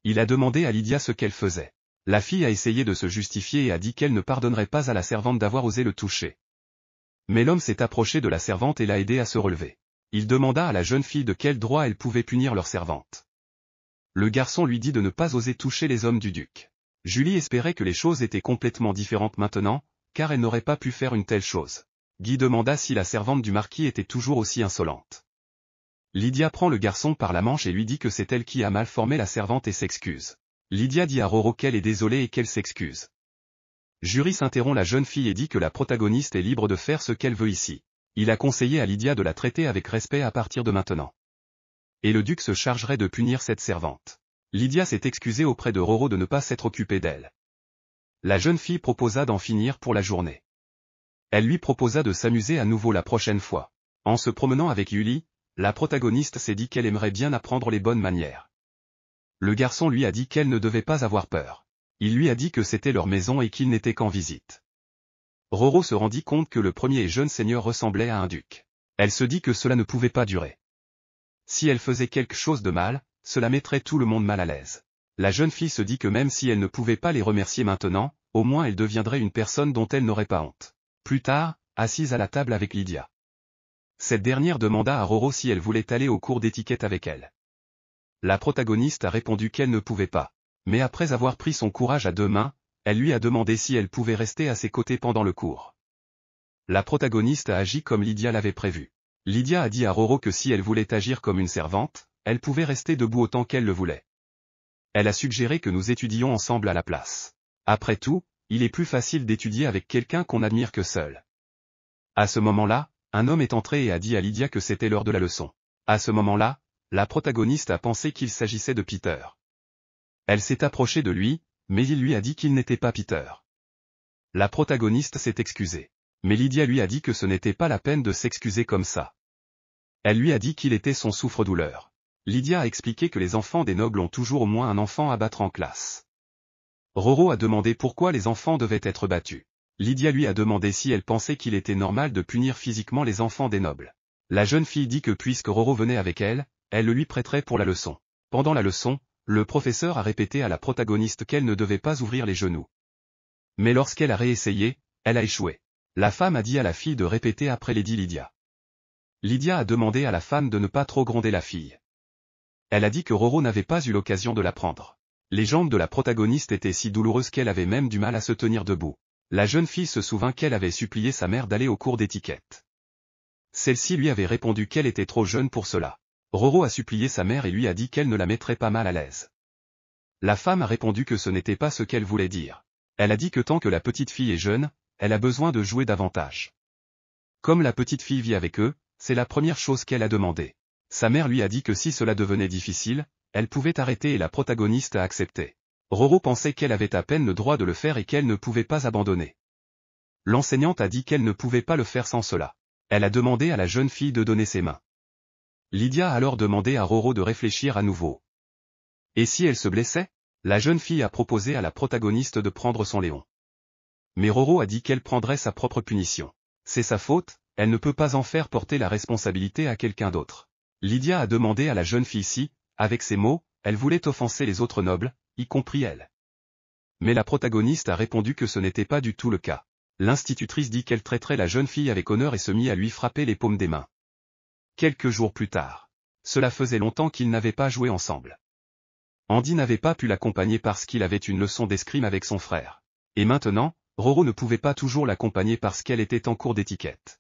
S1: Il a demandé à Lydia ce qu'elle faisait. La fille a essayé de se justifier et a dit qu'elle ne pardonnerait pas à la servante d'avoir osé le toucher. Mais l'homme s'est approché de la servante et l'a aidée à se relever. Il demanda à la jeune fille de quel droit elle pouvait punir leur servante. Le garçon lui dit de ne pas oser toucher les hommes du duc. Julie espérait que les choses étaient complètement différentes maintenant, car elle n'aurait pas pu faire une telle chose. Guy demanda si la servante du marquis était toujours aussi insolente. Lydia prend le garçon par la manche et lui dit que c'est elle qui a mal formé la servante et s'excuse. Lydia dit à Roro qu'elle est désolée et qu'elle s'excuse. Juris interrompt la jeune fille et dit que la protagoniste est libre de faire ce qu'elle veut ici. Il a conseillé à Lydia de la traiter avec respect à partir de maintenant. Et le duc se chargerait de punir cette servante. Lydia s'est excusée auprès de Roro de ne pas s'être occupée d'elle. La jeune fille proposa d'en finir pour la journée. Elle lui proposa de s'amuser à nouveau la prochaine fois. En se promenant avec Julie, la protagoniste s'est dit qu'elle aimerait bien apprendre les bonnes manières. Le garçon lui a dit qu'elle ne devait pas avoir peur. Il lui a dit que c'était leur maison et qu'il n'était qu'en visite. Roro se rendit compte que le premier et jeune seigneur ressemblait à un duc. Elle se dit que cela ne pouvait pas durer. Si elle faisait quelque chose de mal, cela mettrait tout le monde mal à l'aise. La jeune fille se dit que même si elle ne pouvait pas les remercier maintenant, au moins elle deviendrait une personne dont elle n'aurait pas honte. Plus tard, assise à la table avec Lydia. Cette dernière demanda à Roro si elle voulait aller au cours d'étiquette avec elle. La protagoniste a répondu qu'elle ne pouvait pas. Mais après avoir pris son courage à deux mains, elle lui a demandé si elle pouvait rester à ses côtés pendant le cours. La protagoniste a agi comme Lydia l'avait prévu. Lydia a dit à Roro que si elle voulait agir comme une servante, elle pouvait rester debout autant qu'elle le voulait. Elle a suggéré que nous étudions ensemble à la place. Après tout, il est plus facile d'étudier avec quelqu'un qu'on admire que seul. À ce moment-là, un homme est entré et a dit à Lydia que c'était l'heure de la leçon. À ce moment-là, la protagoniste a pensé qu'il s'agissait de Peter. Elle s'est approchée de lui, mais il lui a dit qu'il n'était pas Peter. La protagoniste s'est excusée. Mais Lydia lui a dit que ce n'était pas la peine de s'excuser comme ça. Elle lui a dit qu'il était son souffre-douleur. Lydia a expliqué que les enfants des nobles ont toujours au moins un enfant à battre en classe. Roro a demandé pourquoi les enfants devaient être battus. Lydia lui a demandé si elle pensait qu'il était normal de punir physiquement les enfants des nobles. La jeune fille dit que puisque Roro venait avec elle, elle le lui prêterait pour la leçon. Pendant la leçon, le professeur a répété à la protagoniste qu'elle ne devait pas ouvrir les genoux. Mais lorsqu'elle a réessayé, elle a échoué. La femme a dit à la fille de répéter après Lady Lydia. Lydia a demandé à la femme de ne pas trop gronder la fille. Elle a dit que Roro n'avait pas eu l'occasion de l'apprendre. Les jambes de la protagoniste étaient si douloureuses qu'elle avait même du mal à se tenir debout. La jeune fille se souvint qu'elle avait supplié sa mère d'aller au cours d'étiquette. Celle-ci lui avait répondu qu'elle était trop jeune pour cela. Roro a supplié sa mère et lui a dit qu'elle ne la mettrait pas mal à l'aise. La femme a répondu que ce n'était pas ce qu'elle voulait dire. Elle a dit que tant que la petite fille est jeune, elle a besoin de jouer davantage. Comme la petite fille vit avec eux, c'est la première chose qu'elle a demandé. Sa mère lui a dit que si cela devenait difficile, elle pouvait arrêter et la protagoniste a accepté. Roro pensait qu'elle avait à peine le droit de le faire et qu'elle ne pouvait pas abandonner. L'enseignante a dit qu'elle ne pouvait pas le faire sans cela. Elle a demandé à la jeune fille de donner ses mains. Lydia a alors demandé à Roro de réfléchir à nouveau. Et si elle se blessait? La jeune fille a proposé à la protagoniste de prendre son léon. Mais Roro a dit qu'elle prendrait sa propre punition. C'est sa faute, elle ne peut pas en faire porter la responsabilité à quelqu'un d'autre. Lydia a demandé à la jeune fille si, avec ces mots, elle voulait offenser les autres nobles, y compris elle. Mais la protagoniste a répondu que ce n'était pas du tout le cas. L'institutrice dit qu'elle traiterait la jeune fille avec honneur et se mit à lui frapper les paumes des mains. Quelques jours plus tard. Cela faisait longtemps qu'ils n'avaient pas joué ensemble. Andy n'avait pas pu l'accompagner parce qu'il avait une leçon d'escrime avec son frère. Et maintenant, Roro ne pouvait pas toujours l'accompagner parce qu'elle était en cours d'étiquette.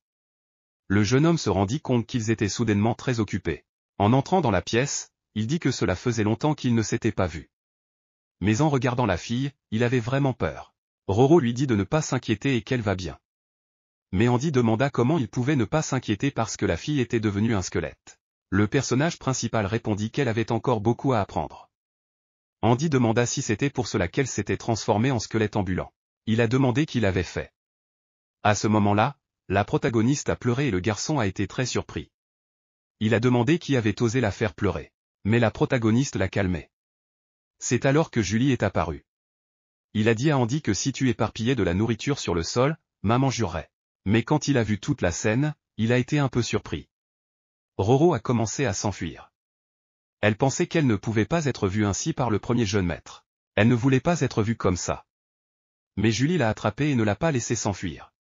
S1: Le jeune homme se rendit compte qu'ils étaient soudainement très occupés. En entrant dans la pièce, il dit que cela faisait longtemps qu'ils ne s'étaient pas vus. Mais en regardant la fille, il avait vraiment peur. Roro lui dit de ne pas s'inquiéter et qu'elle va bien. Mais Andy demanda comment il pouvait ne pas s'inquiéter parce que la fille était devenue un squelette. Le personnage principal répondit qu'elle avait encore beaucoup à apprendre. Andy demanda si c'était pour cela qu'elle s'était transformée en squelette ambulant. Il a demandé qui l'avait fait. À ce moment-là, la protagoniste a pleuré et le garçon a été très surpris. Il a demandé qui avait osé la faire pleurer. Mais la protagoniste l'a calmée. C'est alors que Julie est apparue. Il a dit à Andy que si tu éparpillais de la nourriture sur le sol, maman jurerait. Mais quand il a vu toute la scène, il a été un peu surpris. Roro a commencé à s'enfuir. Elle pensait qu'elle ne pouvait pas être vue ainsi par le premier jeune maître. Elle ne voulait pas être vue comme ça. Mais Julie l'a attrapée et ne l'a pas laissée s'enfuir.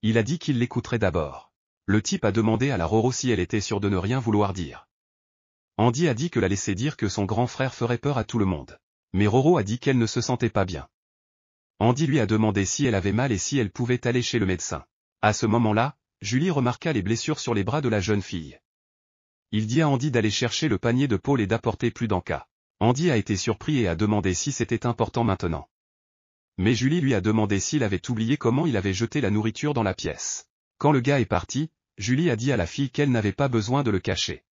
S1: Il a dit qu'il l'écouterait d'abord. Le type a demandé à la Roro si elle était sûre de ne rien vouloir dire. Andy a dit que la laisser dire que son grand frère ferait peur à tout le monde. Mais Roro a dit qu'elle ne se sentait pas bien. Andy lui a demandé si elle avait mal et si elle pouvait aller chez le médecin. À ce moment-là, Julie remarqua les blessures sur les bras de la jeune fille. Il dit à Andy d'aller chercher le panier de Paul et d'apporter plus d'encas. Andy a été surpris et a demandé si c'était important maintenant. Mais Julie lui a demandé s'il avait oublié comment il avait jeté la nourriture dans la pièce. Quand le gars est parti, Julie a dit à la fille qu'elle n'avait pas besoin de le cacher.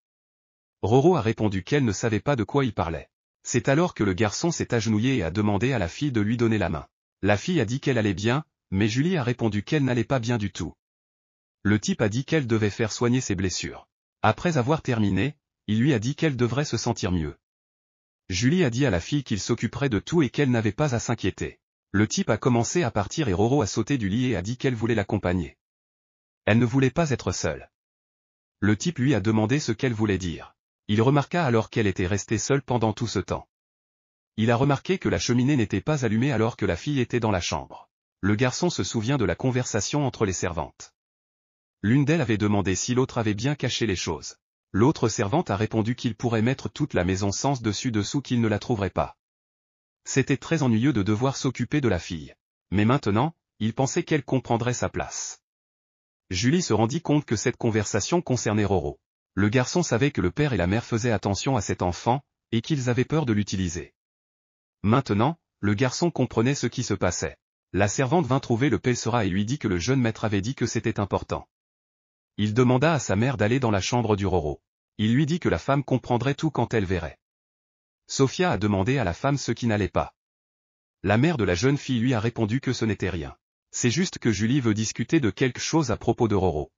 S1: Roro a répondu qu'elle ne savait pas de quoi il parlait. C'est alors que le garçon s'est agenouillé et a demandé à la fille de lui donner la main. La fille a dit qu'elle allait bien, mais Julie a répondu qu'elle n'allait pas bien du tout. Le type a dit qu'elle devait faire soigner ses blessures. Après avoir terminé, il lui a dit qu'elle devrait se sentir mieux. Julie a dit à la fille qu'il s'occuperait de tout et qu'elle n'avait pas à s'inquiéter. Le type a commencé à partir et Roro a sauté du lit et a dit qu'elle voulait l'accompagner. Elle ne voulait pas être seule. Le type lui a demandé ce qu'elle voulait dire. Il remarqua alors qu'elle était restée seule pendant tout ce temps. Il a remarqué que la cheminée n'était pas allumée alors que la fille était dans la chambre. Le garçon se souvient de la conversation entre les servantes. L'une d'elles avait demandé si l'autre avait bien caché les choses. L'autre servante a répondu qu'il pourrait mettre toute la maison sens dessus-dessous qu'il ne la trouverait pas. C'était très ennuyeux de devoir s'occuper de la fille. Mais maintenant, il pensait qu'elle comprendrait sa place. Julie se rendit compte que cette conversation concernait Roro. Le garçon savait que le père et la mère faisaient attention à cet enfant, et qu'ils avaient peur de l'utiliser. Maintenant, le garçon comprenait ce qui se passait. La servante vint trouver le Pelsera et lui dit que le jeune maître avait dit que c'était important. Il demanda à sa mère d'aller dans la chambre du Roro. Il lui dit que la femme comprendrait tout quand elle verrait. Sophia a demandé à la femme ce qui n'allait pas. La mère de la jeune fille lui a répondu que ce n'était rien. C'est juste que Julie veut discuter de quelque chose à propos de Roro.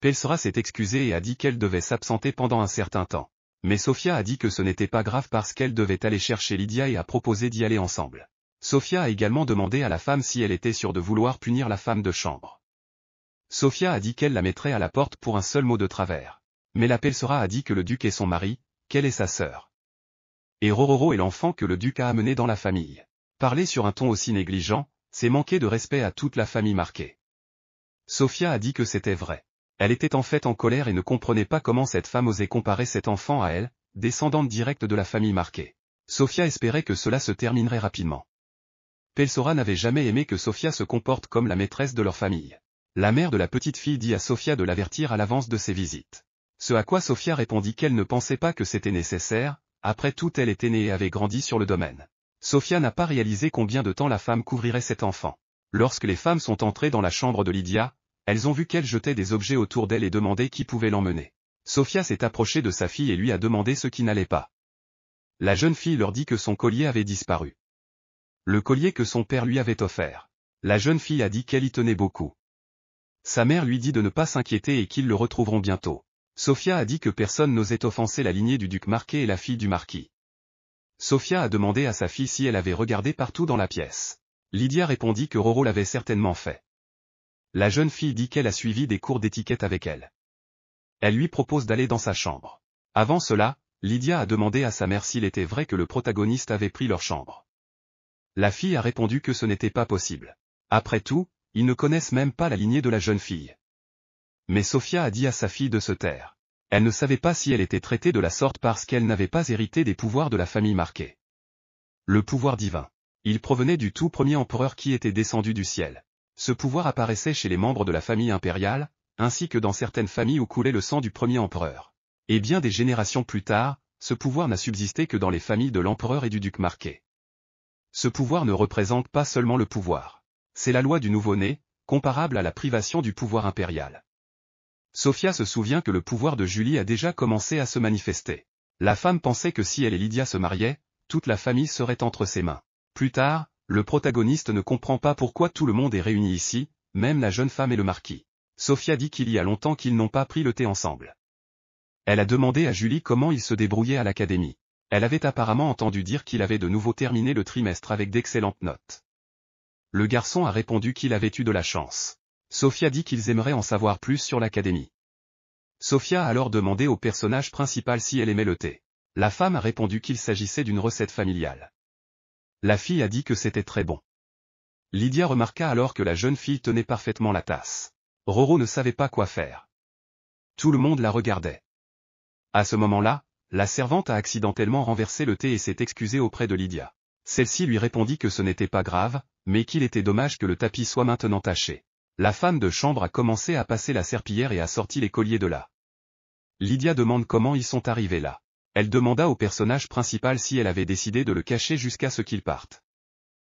S1: Pelsera s'est excusée et a dit qu'elle devait s'absenter pendant un certain temps. Mais Sophia a dit que ce n'était pas grave parce qu'elle devait aller chercher Lydia et a proposé d'y aller ensemble. Sophia a également demandé à la femme si elle était sûre de vouloir punir la femme de chambre. Sophia a dit qu'elle la mettrait à la porte pour un seul mot de travers. Mais la Pelsera a dit que le duc est son mari, qu'elle est sa sœur. Et Rororo est l'enfant que le duc a amené dans la famille. Parler sur un ton aussi négligent, c'est manquer de respect à toute la famille marquée. Sophia a dit que c'était vrai. Elle était en fait en colère et ne comprenait pas comment cette femme osait comparer cet enfant à elle, descendante directe de la famille marquée. Sophia espérait que cela se terminerait rapidement. Pelsera n'avait jamais aimé que Sophia se comporte comme la maîtresse de leur famille. La mère de la petite fille dit à Sophia de l'avertir à l'avance de ses visites. Ce à quoi Sophia répondit qu'elle ne pensait pas que c'était nécessaire, après tout elle était née et avait grandi sur le domaine. Sophia n'a pas réalisé combien de temps la femme couvrirait cet enfant. Lorsque les femmes sont entrées dans la chambre de Lydia, elles ont vu qu'elle jetait des objets autour d'elle et demandé qui pouvait l'emmener. Sophia s'est approchée de sa fille et lui a demandé ce qui n'allait pas. La jeune fille leur dit que son collier avait disparu. Le collier que son père lui avait offert. La jeune fille a dit qu'elle y tenait beaucoup. Sa mère lui dit de ne pas s'inquiéter et qu'ils le retrouveront bientôt. Sophia a dit que personne n'osait offenser la lignée du duc marqué et la fille du marquis. Sophia a demandé à sa fille si elle avait regardé partout dans la pièce. Lydia répondit que Roro l'avait certainement fait. La jeune fille dit qu'elle a suivi des cours d'étiquette avec elle. Elle lui propose d'aller dans sa chambre. Avant cela, Lydia a demandé à sa mère s'il était vrai que le protagoniste avait pris leur chambre. La fille a répondu que ce n'était pas possible. Après tout, ils ne connaissent même pas la lignée de la jeune fille. Mais Sophia a dit à sa fille de se taire. Elle ne savait pas si elle était traitée de la sorte parce qu'elle n'avait pas hérité des pouvoirs de la famille marquée. Le pouvoir divin. Il provenait du tout premier empereur qui était descendu du ciel. Ce pouvoir apparaissait chez les membres de la famille impériale, ainsi que dans certaines familles où coulait le sang du premier empereur. Et bien des générations plus tard, ce pouvoir n'a subsisté que dans les familles de l'empereur et du duc marqué. Ce pouvoir ne représente pas seulement le pouvoir. C'est la loi du nouveau-né, comparable à la privation du pouvoir impérial. Sophia se souvient que le pouvoir de Julie a déjà commencé à se manifester. La femme pensait que si elle et Lydia se mariaient, toute la famille serait entre ses mains. Plus tard, le protagoniste ne comprend pas pourquoi tout le monde est réuni ici, même la jeune femme et le marquis. Sophia dit qu'il y a longtemps qu'ils n'ont pas pris le thé ensemble. Elle a demandé à Julie comment il se débrouillait à l'académie. Elle avait apparemment entendu dire qu'il avait de nouveau terminé le trimestre avec d'excellentes notes. Le garçon a répondu qu'il avait eu de la chance. Sophia dit qu'ils aimeraient en savoir plus sur l'académie. Sophia a alors demandé au personnage principal si elle aimait le thé. La femme a répondu qu'il s'agissait d'une recette familiale. La fille a dit que c'était très bon. Lydia remarqua alors que la jeune fille tenait parfaitement la tasse. Roro ne savait pas quoi faire. Tout le monde la regardait. À ce moment-là, la servante a accidentellement renversé le thé et s'est excusée auprès de Lydia. Celle-ci lui répondit que ce n'était pas grave, mais qu'il était dommage que le tapis soit maintenant taché. La femme de chambre a commencé à passer la serpillière et a sorti les colliers de là. Lydia demande comment ils sont arrivés là. Elle demanda au personnage principal si elle avait décidé de le cacher jusqu'à ce qu'il parte.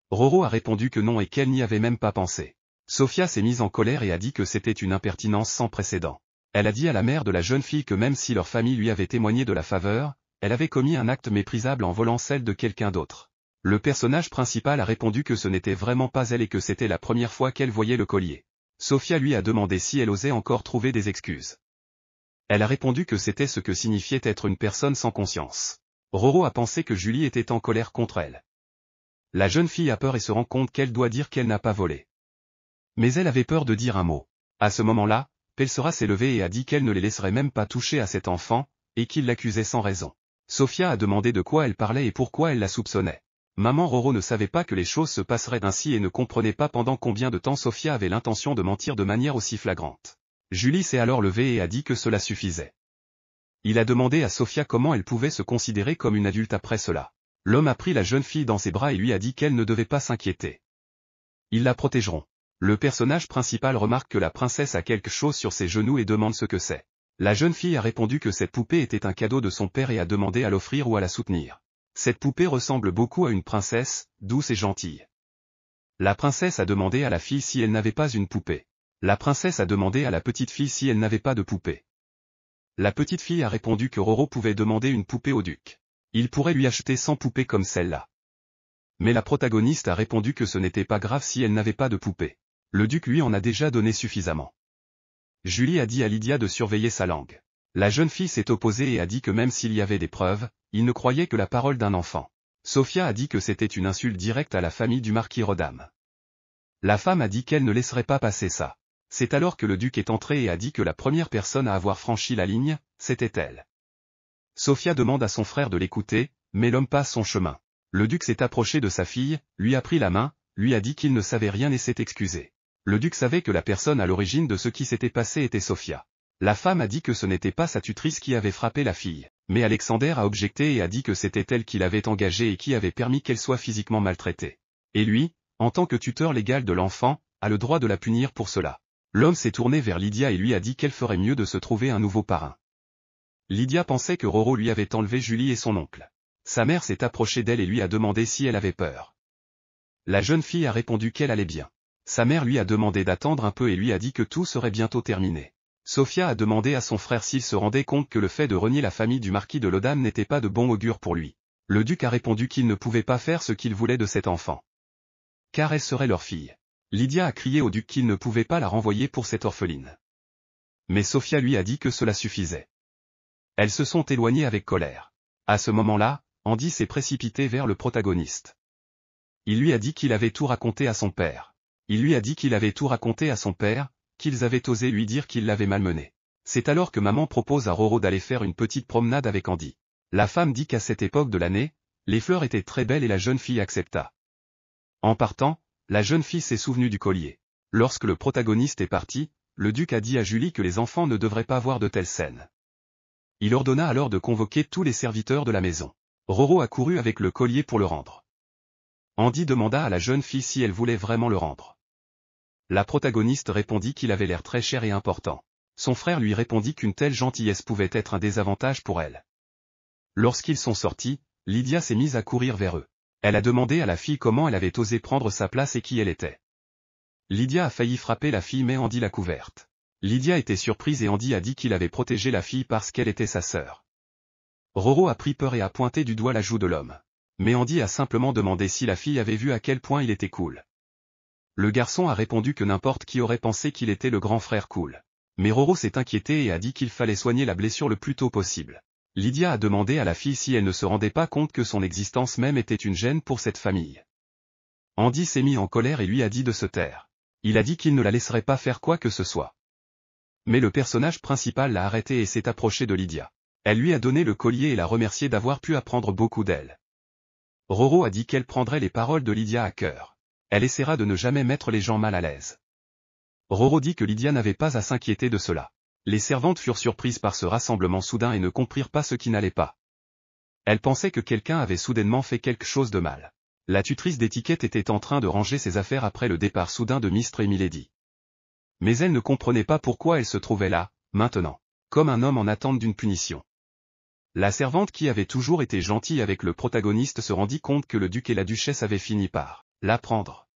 S1: Roro a répondu que non et qu'elle n'y avait même pas pensé. Sophia s'est mise en colère et a dit que c'était une impertinence sans précédent. Elle a dit à la mère de la jeune fille que même si leur famille lui avait témoigné de la faveur, elle avait commis un acte méprisable en volant celle de quelqu'un d'autre. Le personnage principal a répondu que ce n'était vraiment pas elle et que c'était la première fois qu'elle voyait le collier. Sophia lui a demandé si elle osait encore trouver des excuses. Elle a répondu que c'était ce que signifiait être une personne sans conscience. Roro a pensé que Julie était en colère contre elle. La jeune fille a peur et se rend compte qu'elle doit dire qu'elle n'a pas volé. Mais elle avait peur de dire un mot. À ce moment-là, Pelsera s'est levée et a dit qu'elle ne les laisserait même pas toucher à cet enfant, et qu'il l'accusait sans raison. Sophia a demandé de quoi elle parlait et pourquoi elle la soupçonnait. Maman Roro ne savait pas que les choses se passeraient ainsi et ne comprenait pas pendant combien de temps Sophia avait l'intention de mentir de manière aussi flagrante. Julie s'est alors levée et a dit que cela suffisait. Il a demandé à Sophia comment elle pouvait se considérer comme une adulte après cela. L'homme a pris la jeune fille dans ses bras et lui a dit qu'elle ne devait pas s'inquiéter. Ils la protégeront. Le personnage principal remarque que la princesse a quelque chose sur ses genoux et demande ce que c'est. La jeune fille a répondu que cette poupée était un cadeau de son père et a demandé à l'offrir ou à la soutenir. Cette poupée ressemble beaucoup à une princesse, douce et gentille. La princesse a demandé à la fille si elle n'avait pas une poupée. La princesse a demandé à la petite fille si elle n'avait pas de poupée. La petite fille a répondu que Roro pouvait demander une poupée au duc. Il pourrait lui acheter 100 poupées comme celle-là. Mais la protagoniste a répondu que ce n'était pas grave si elle n'avait pas de poupée. Le duc lui en a déjà donné suffisamment. Julie a dit à Lydia de surveiller sa langue. La jeune fille s'est opposée et a dit que même s'il y avait des preuves, il ne croyait que la parole d'un enfant. Sophia a dit que c'était une insulte directe à la famille du marquis Rodam. La femme a dit qu'elle ne laisserait pas passer ça. C'est alors que le duc est entré et a dit que la première personne à avoir franchi la ligne, c'était elle. Sophia demande à son frère de l'écouter, mais l'homme passe son chemin. Le duc s'est approché de sa fille, lui a pris la main, lui a dit qu'il ne savait rien et s'est excusé. Le duc savait que la personne à l'origine de ce qui s'était passé était Sophia. La femme a dit que ce n'était pas sa tutrice qui avait frappé la fille, mais Alexander a objecté et a dit que c'était elle qui l'avait engagée et qui avait permis qu'elle soit physiquement maltraitée. Et lui, en tant que tuteur légal de l'enfant, a le droit de la punir pour cela. L'homme s'est tourné vers Lydia et lui a dit qu'elle ferait mieux de se trouver un nouveau parrain. Lydia pensait que Roro lui avait enlevé Julie et son oncle. Sa mère s'est approchée d'elle et lui a demandé si elle avait peur. La jeune fille a répondu qu'elle allait bien. Sa mère lui a demandé d'attendre un peu et lui a dit que tout serait bientôt terminé. Sophia a demandé à son frère s'il se rendait compte que le fait de renier la famille du marquis de Lodam n'était pas de bon augure pour lui. Le duc a répondu qu'il ne pouvait pas faire ce qu'il voulait de cet enfant. Car elle serait leur fille. Lydia a crié au duc qu'il ne pouvait pas la renvoyer pour cette orpheline. Mais Sophia lui a dit que cela suffisait. Elles se sont éloignées avec colère. À ce moment-là, Andy s'est précipité vers le protagoniste. Il lui a dit qu'il avait tout raconté à son père. Il lui a dit qu'il avait tout raconté à son père, qu'ils avaient osé lui dire qu'il l'avait malmené. C'est alors que maman propose à Roro d'aller faire une petite promenade avec Andy. La femme dit qu'à cette époque de l'année, les fleurs étaient très belles et la jeune fille accepta. En partant, la jeune fille s'est souvenue du collier. Lorsque le protagoniste est parti, le duc a dit à Julie que les enfants ne devraient pas voir de telles scènes. Il ordonna alors de convoquer tous les serviteurs de la maison. Roro accourut avec le collier pour le rendre. Andy demanda à la jeune fille si elle voulait vraiment le rendre. La protagoniste répondit qu'il avait l'air très cher et important. Son frère lui répondit qu'une telle gentillesse pouvait être un désavantage pour elle. Lorsqu'ils sont sortis, Lydia s'est mise à courir vers eux. Elle a demandé à la fille comment elle avait osé prendre sa place et qui elle était. Lydia a failli frapper la fille mais Andy l'a couverte. Lydia était surprise et Andy a dit qu'il avait protégé la fille parce qu'elle était sa sœur. Roro a pris peur et a pointé du doigt la joue de l'homme. Mais Andy a simplement demandé si la fille avait vu à quel point il était cool. Le garçon a répondu que n'importe qui aurait pensé qu'il était le grand frère cool. Mais Roro s'est inquiété et a dit qu'il fallait soigner la blessure le plus tôt possible. Lydia a demandé à la fille si elle ne se rendait pas compte que son existence même était une gêne pour cette famille. Andy s'est mis en colère et lui a dit de se taire. Il a dit qu'il ne la laisserait pas faire quoi que ce soit. Mais le personnage principal l'a arrêté et s'est approché de Lydia. Elle lui a donné le collier et l'a remercié d'avoir pu apprendre beaucoup d'elle. Roro a dit qu'elle prendrait les paroles de Lydia à cœur. Elle essaiera de ne jamais mettre les gens mal à l'aise. Roro dit que Lydia n'avait pas à s'inquiéter de cela. Les servantes furent surprises par ce rassemblement soudain et ne comprirent pas ce qui n'allait pas. Elles pensaient que quelqu'un avait soudainement fait quelque chose de mal. La tutrice d'étiquette était en train de ranger ses affaires après le départ soudain de Mr. et Milady. Mais elle ne comprenait pas pourquoi elle se trouvait là, maintenant, comme un homme en attente d'une punition. La servante qui avait toujours été gentille avec le protagoniste se rendit compte que le duc et la duchesse avaient fini par la prendre.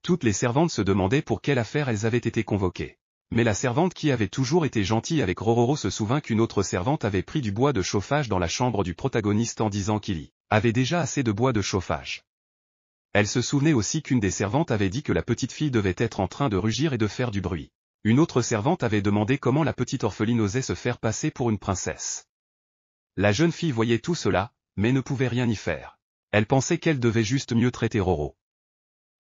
S1: Toutes les servantes se demandaient pour quelle affaire elles avaient été convoquées. Mais la servante qui avait toujours été gentille avec Roro se souvint qu'une autre servante avait pris du bois de chauffage dans la chambre du protagoniste en disant qu'il y avait déjà assez de bois de chauffage. Elle se souvenait aussi qu'une des servantes avait dit que la petite fille devait être en train de rugir et de faire du bruit. Une autre servante avait demandé comment la petite orpheline osait se faire passer pour une princesse. La jeune fille voyait tout cela, mais ne pouvait rien y faire. Elle pensait qu'elle devait juste mieux traiter Roro.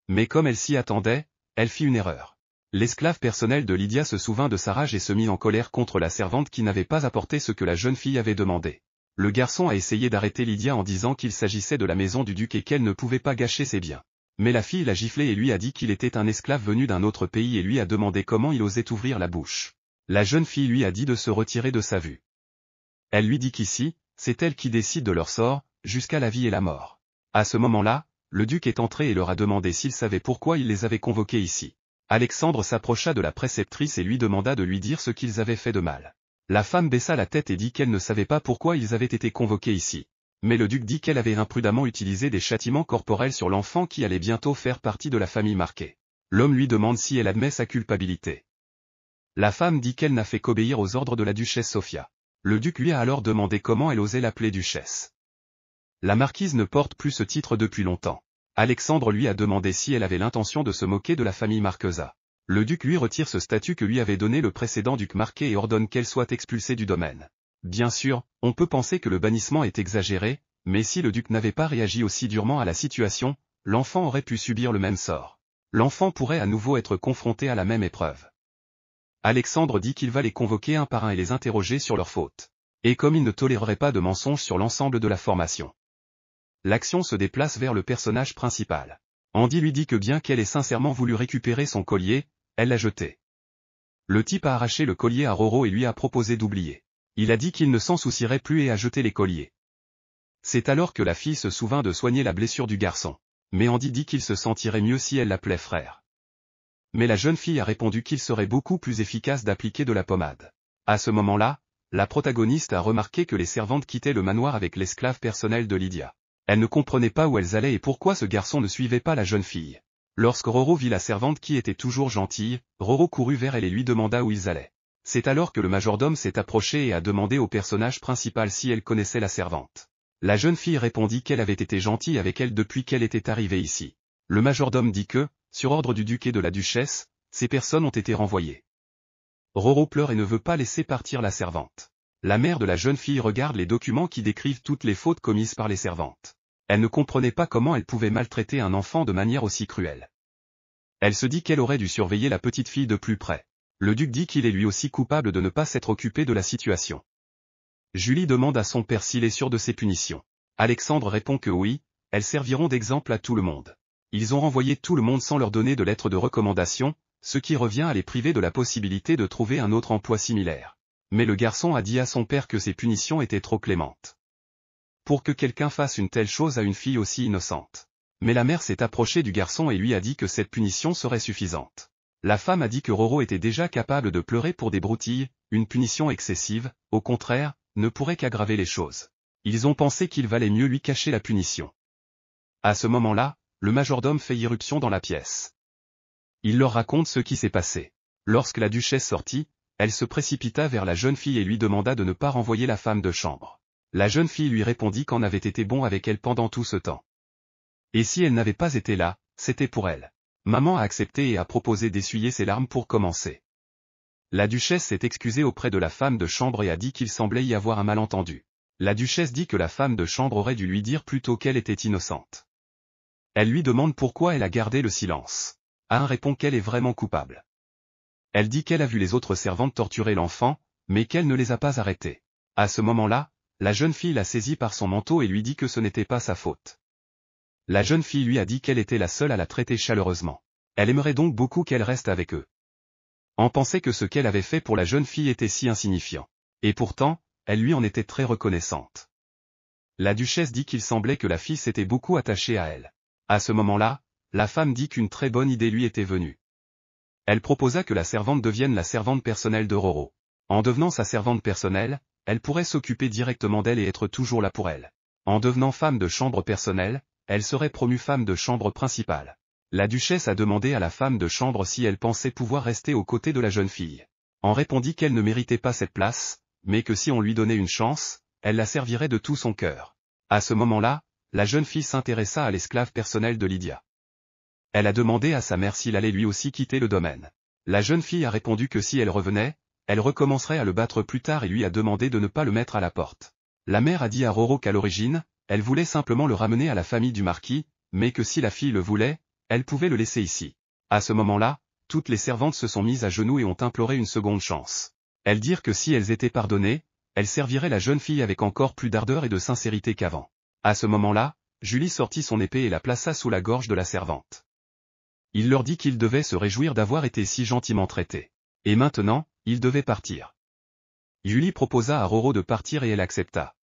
S1: Mais comme elle s'y attendait, elle fit une erreur. L'esclave personnel de Lydia se souvint de sa rage et se mit en colère contre la servante qui n'avait pas apporté ce que la jeune fille avait demandé. Le garçon a essayé d'arrêter Lydia en disant qu'il s'agissait de la maison du duc et qu'elle ne pouvait pas gâcher ses biens. Mais la fille l'a giflé et lui a dit qu'il était un esclave venu d'un autre pays et lui a demandé comment il osait ouvrir la bouche. La jeune fille lui a dit de se retirer de sa vue. Elle lui dit qu'ici, c'est elle qui décide de leur sort, jusqu'à la vie et la mort. À ce moment-là, le duc est entré et leur a demandé s'ils savaient pourquoi il les avait convoqués ici. Alexandre s'approcha de la préceptrice et lui demanda de lui dire ce qu'ils avaient fait de mal. La femme baissa la tête et dit qu'elle ne savait pas pourquoi ils avaient été convoqués ici. Mais le duc dit qu'elle avait imprudemment utilisé des châtiments corporels sur l'enfant qui allait bientôt faire partie de la famille marquée. L'homme lui demande si elle admet sa culpabilité. La femme dit qu'elle n'a fait qu'obéir aux ordres de la duchesse Sophia. Le duc lui a alors demandé comment elle osait l'appeler duchesse. La marquise ne porte plus ce titre depuis longtemps. Alexandre lui a demandé si elle avait l'intention de se moquer de la famille Marquesa. Le duc lui retire ce statut que lui avait donné le précédent duc Marquet et ordonne qu'elle soit expulsée du domaine. Bien sûr, on peut penser que le bannissement est exagéré, mais si le duc n'avait pas réagi aussi durement à la situation, l'enfant aurait pu subir le même sort. L'enfant pourrait à nouveau être confronté à la même épreuve. Alexandre dit qu'il va les convoquer un par un et les interroger sur leurs fautes. Et comme il ne tolérerait pas de mensonges sur l'ensemble de la formation. L'action se déplace vers le personnage principal. Andy lui dit que bien qu'elle ait sincèrement voulu récupérer son collier, elle l'a jeté. Le type a arraché le collier à Roro et lui a proposé d'oublier. Il a dit qu'il ne s'en soucierait plus et a jeté les colliers. C'est alors que la fille se souvint de soigner la blessure du garçon. Mais Andy dit qu'il se sentirait mieux si elle l'appelait frère. Mais la jeune fille a répondu qu'il serait beaucoup plus efficace d'appliquer de la pommade. À ce moment-là, la protagoniste a remarqué que les servantes quittaient le manoir avec l'esclave personnel de Lydia. Elle ne comprenait pas où elles allaient et pourquoi ce garçon ne suivait pas la jeune fille. Lorsque Roro vit la servante qui était toujours gentille, Roro courut vers elle et lui demanda où ils allaient. C'est alors que le majordome s'est approché et a demandé au personnage principal si elle connaissait la servante. La jeune fille répondit qu'elle avait été gentille avec elle depuis qu'elle était arrivée ici. Le majordome dit que, sur ordre du duc et de la duchesse, ces personnes ont été renvoyées. Roro pleure et ne veut pas laisser partir la servante. La mère de la jeune fille regarde les documents qui décrivent toutes les fautes commises par les servantes. Elle ne comprenait pas comment elle pouvait maltraiter un enfant de manière aussi cruelle. Elle se dit qu'elle aurait dû surveiller la petite fille de plus près. Le duc dit qu'il est lui aussi coupable de ne pas s'être occupé de la situation. Julie demande à son père s'il est sûr de ces punitions. Alexandre répond que oui, elles serviront d'exemple à tout le monde. Ils ont renvoyé tout le monde sans leur donner de lettre de recommandation, ce qui revient à les priver de la possibilité de trouver un autre emploi similaire. Mais le garçon a dit à son père que ces punitions étaient trop clémentes. Pour que quelqu'un fasse une telle chose à une fille aussi innocente. Mais la mère s'est approchée du garçon et lui a dit que cette punition serait suffisante. La femme a dit que Roro était déjà capable de pleurer pour des broutilles, une punition excessive, au contraire, ne pourrait qu'aggraver les choses. Ils ont pensé qu'il valait mieux lui cacher la punition. À ce moment-là, le majordome fait irruption dans la pièce. Il leur raconte ce qui s'est passé. Lorsque la duchesse sortit, elle se précipita vers la jeune fille et lui demanda de ne pas renvoyer la femme de chambre. La jeune fille lui répondit qu'en avait été bon avec elle pendant tout ce temps. Et si elle n'avait pas été là, c'était pour elle. Maman a accepté et a proposé d'essuyer ses larmes pour commencer. La duchesse s'est excusée auprès de la femme de chambre et a dit qu'il semblait y avoir un malentendu. La duchesse dit que la femme de chambre aurait dû lui dire plutôt qu'elle était innocente. Elle lui demande pourquoi elle a gardé le silence. Anne répond qu'elle est vraiment coupable. Elle dit qu'elle a vu les autres servantes torturer l'enfant, mais qu'elle ne les a pas arrêtées. À ce moment-là, la jeune fille l'a saisie par son manteau et lui dit que ce n'était pas sa faute. La jeune fille lui a dit qu'elle était la seule à la traiter chaleureusement. Elle aimerait donc beaucoup qu'elle reste avec eux. On pensait que ce qu'elle avait fait pour la jeune fille était si insignifiant. Et pourtant, elle lui en était très reconnaissante. La duchesse dit qu'il semblait que la fille s'était beaucoup attachée à elle. À ce moment-là, la femme dit qu'une très bonne idée lui était venue. Elle proposa que la servante devienne la servante personnelle de Roro. En devenant sa servante personnelle, elle pourrait s'occuper directement d'elle et être toujours là pour elle. En devenant femme de chambre personnelle, elle serait promue femme de chambre principale. La duchesse a demandé à la femme de chambre si elle pensait pouvoir rester aux côtés de la jeune fille. On répondit qu'elle ne méritait pas cette place, mais que si on lui donnait une chance, elle la servirait de tout son cœur. À ce moment-là, la jeune fille s'intéressa à l'esclave personnel de Lydia. Elle a demandé à sa mère s'il allait lui aussi quitter le domaine. La jeune fille a répondu que si elle revenait, elle recommencerait à le battre plus tard et lui a demandé de ne pas le mettre à la porte. La mère a dit à Roro qu'à l'origine, elle voulait simplement le ramener à la famille du marquis, mais que si la fille le voulait, elle pouvait le laisser ici. À ce moment-là, toutes les servantes se sont mises à genoux et ont imploré une seconde chance. Elles dirent que si elles étaient pardonnées, elles serviraient la jeune fille avec encore plus d'ardeur et de sincérité qu'avant. À ce moment-là, Julie sortit son épée et la plaça sous la gorge de la servante. Il leur dit qu'ils devaient se réjouir d'avoir été si gentiment traités. Et maintenant, ils devaient partir. Julie proposa à Roro de partir et elle accepta.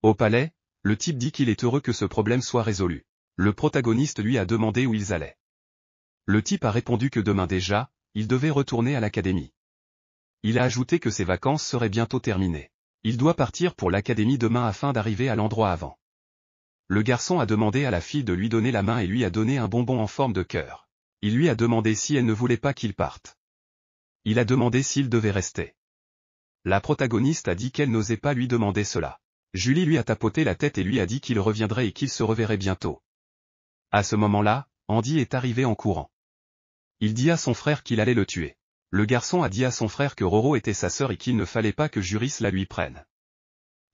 S1: Au palais, le type dit qu'il est heureux que ce problème soit résolu. Le protagoniste lui a demandé où ils allaient. Le type a répondu que demain déjà, il devait retourner à l'académie. Il a ajouté que ses vacances seraient bientôt terminées. Il doit partir pour l'académie demain afin d'arriver à l'endroit avant. Le garçon a demandé à la fille de lui donner la main et lui a donné un bonbon en forme de cœur. Il lui a demandé si elle ne voulait pas qu'il parte. Il a demandé s'il devait rester. La protagoniste a dit qu'elle n'osait pas lui demander cela. Julie lui a tapoté la tête et lui a dit qu'il reviendrait et qu'il se reverrait bientôt. À ce moment-là, Andy est arrivé en courant. Il dit à son frère qu'il allait le tuer. Le garçon a dit à son frère que Roro était sa sœur et qu'il ne fallait pas que Juris la lui prenne.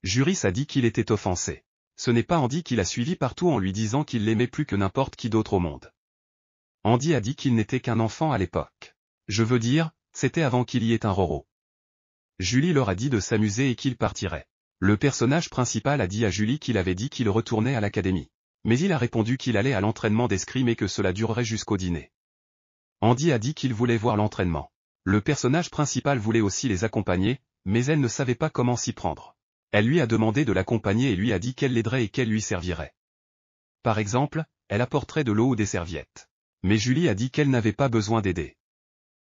S1: Juris a dit qu'il était offensé. Ce n'est pas Andy qui l'a suivi partout en lui disant qu'il l'aimait plus que n'importe qui d'autre au monde. Andy a dit qu'il n'était qu'un enfant à l'époque. Je veux dire, c'était avant qu'il y ait un Roro. Julie leur a dit de s'amuser et qu'il partirait. Le personnage principal a dit à Julie qu'il avait dit qu'il retournait à l'académie. Mais il a répondu qu'il allait à l'entraînement d'escrime et que cela durerait jusqu'au dîner. Andy a dit qu'il voulait voir l'entraînement. Le personnage principal voulait aussi les accompagner, mais elle ne savait pas comment s'y prendre. Elle lui a demandé de l'accompagner et lui a dit qu'elle l'aiderait et qu'elle lui servirait. Par exemple, elle apporterait de l'eau ou des serviettes. Mais Julie a dit qu'elle n'avait pas besoin d'aider.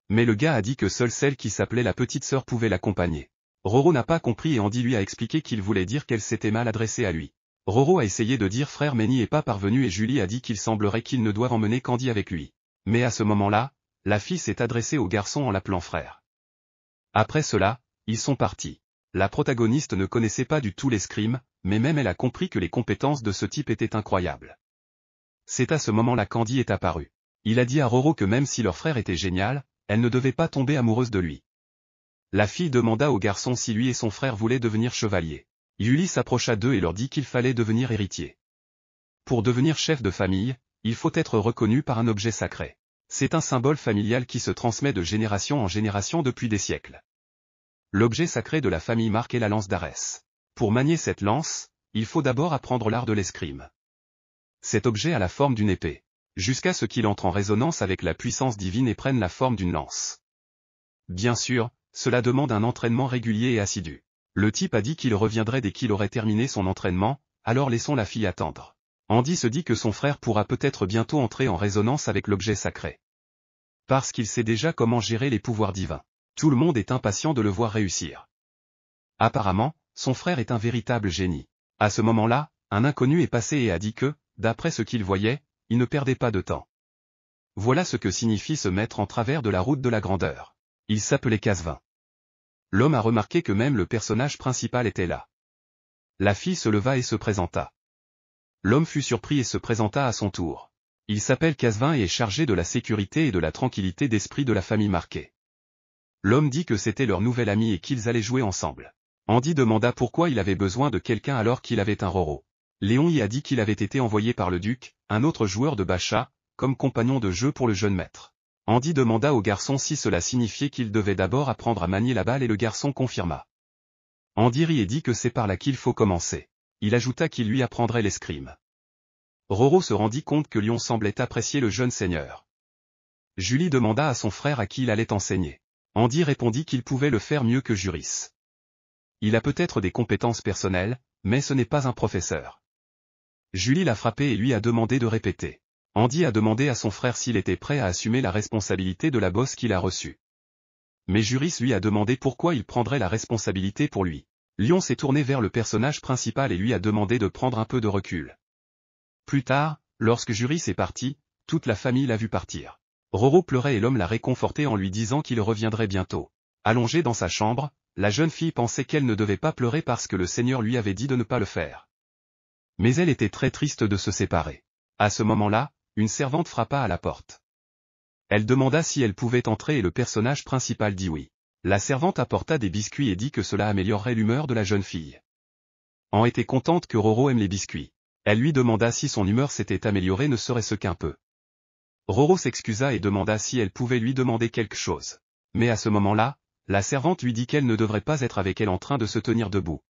S1: Mais le gars a dit que seule celle qui s'appelait la petite sœur pouvait l'accompagner. Roro n'a pas compris et Andy lui a expliqué qu'il voulait dire qu'elle s'était mal adressée à lui. Roro a essayé de dire frère mais n'y est pas parvenu et Julie a dit qu'il semblerait qu'ils ne doivent emmener qu'Andy avec lui. Mais à ce moment-là, la fille s'est adressée au garçon en l'appelant frère. Après cela, ils sont partis. La protagoniste ne connaissait pas du tout l'escrime, mais même elle a compris que les compétences de ce type étaient incroyables. C'est à ce moment-là qu'Andy est apparu. Il a dit à Roro que même si leur frère était génial, elle ne devait pas tomber amoureuse de lui. La fille demanda au garçon si lui et son frère voulaient devenir chevaliers. Julie s'approcha d'eux et leur dit qu'il fallait devenir héritier. Pour devenir chef de famille, il faut être reconnu par un objet sacré. C'est un symbole familial qui se transmet de génération en génération depuis des siècles. L'objet sacré de la famille Marc est la lance d'Arès. Pour manier cette lance, il faut d'abord apprendre l'art de l'escrime. Cet objet a la forme d'une épée, jusqu'à ce qu'il entre en résonance avec la puissance divine et prenne la forme d'une lance. Bien sûr, cela demande un entraînement régulier et assidu. Le type a dit qu'il reviendrait dès qu'il aurait terminé son entraînement, alors laissons la fille attendre. Andy se dit que son frère pourra peut-être bientôt entrer en résonance avec l'objet sacré. Parce qu'il sait déjà comment gérer les pouvoirs divins. Tout le monde est impatient de le voir réussir. Apparemment, son frère est un véritable génie. À ce moment-là, un inconnu est passé et a dit que, d'après ce qu'il voyait, il ne perdait pas de temps. Voilà ce que signifie se mettre en travers de la route de la grandeur. Il s'appelait Casvin. L'homme a remarqué que même le personnage principal était là. La fille se leva et se présenta. L'homme fut surpris et se présenta à son tour. Il s'appelle Casvin et est chargé de la sécurité et de la tranquillité d'esprit de la famille Marquet. L'homme dit que c'était leur nouvel ami et qu'ils allaient jouer ensemble. Andy demanda pourquoi il avait besoin de quelqu'un alors qu'il avait un Roro. Léon y a dit qu'il avait été envoyé par le duc, un autre joueur de Bacha, comme compagnon de jeu pour le jeune maître. Andy demanda au garçon si cela signifiait qu'il devait d'abord apprendre à manier la balle et le garçon confirma. Andy rit et dit que c'est par là qu'il faut commencer. Il ajouta qu'il lui apprendrait l'escrime. Roro se rendit compte que Léon semblait apprécier le jeune seigneur. Julie demanda à son frère à qui il allait enseigner. Andy répondit qu'il pouvait le faire mieux que Juris. Il a peut-être des compétences personnelles, mais ce n'est pas un professeur. Julie l'a frappé et lui a demandé de répéter. Andy a demandé à son frère s'il était prêt à assumer la responsabilité de la bosse qu'il a reçue. Mais Juris lui a demandé pourquoi il prendrait la responsabilité pour lui. Léon s'est tourné vers le personnage principal et lui a demandé de prendre un peu de recul. Plus tard, lorsque Juris est parti, toute la famille l'a vu partir. Roro pleurait et l'homme l'a réconforté en lui disant qu'il reviendrait bientôt. Allongée dans sa chambre, la jeune fille pensait qu'elle ne devait pas pleurer parce que le Seigneur lui avait dit de ne pas le faire. Mais elle était très triste de se séparer. À ce moment-là, une servante frappa à la porte. Elle demanda si elle pouvait entrer et le personnage principal dit oui. La servante apporta des biscuits et dit que cela améliorerait l'humeur de la jeune fille. Anne était contente que Roro aime les biscuits. Elle lui demanda si son humeur s'était améliorée ne serait-ce qu'un peu. Roro s'excusa et demanda si elle pouvait lui demander quelque chose. Mais à ce moment-là, la servante lui dit qu'elle ne devrait pas être avec elle en train de se tenir debout.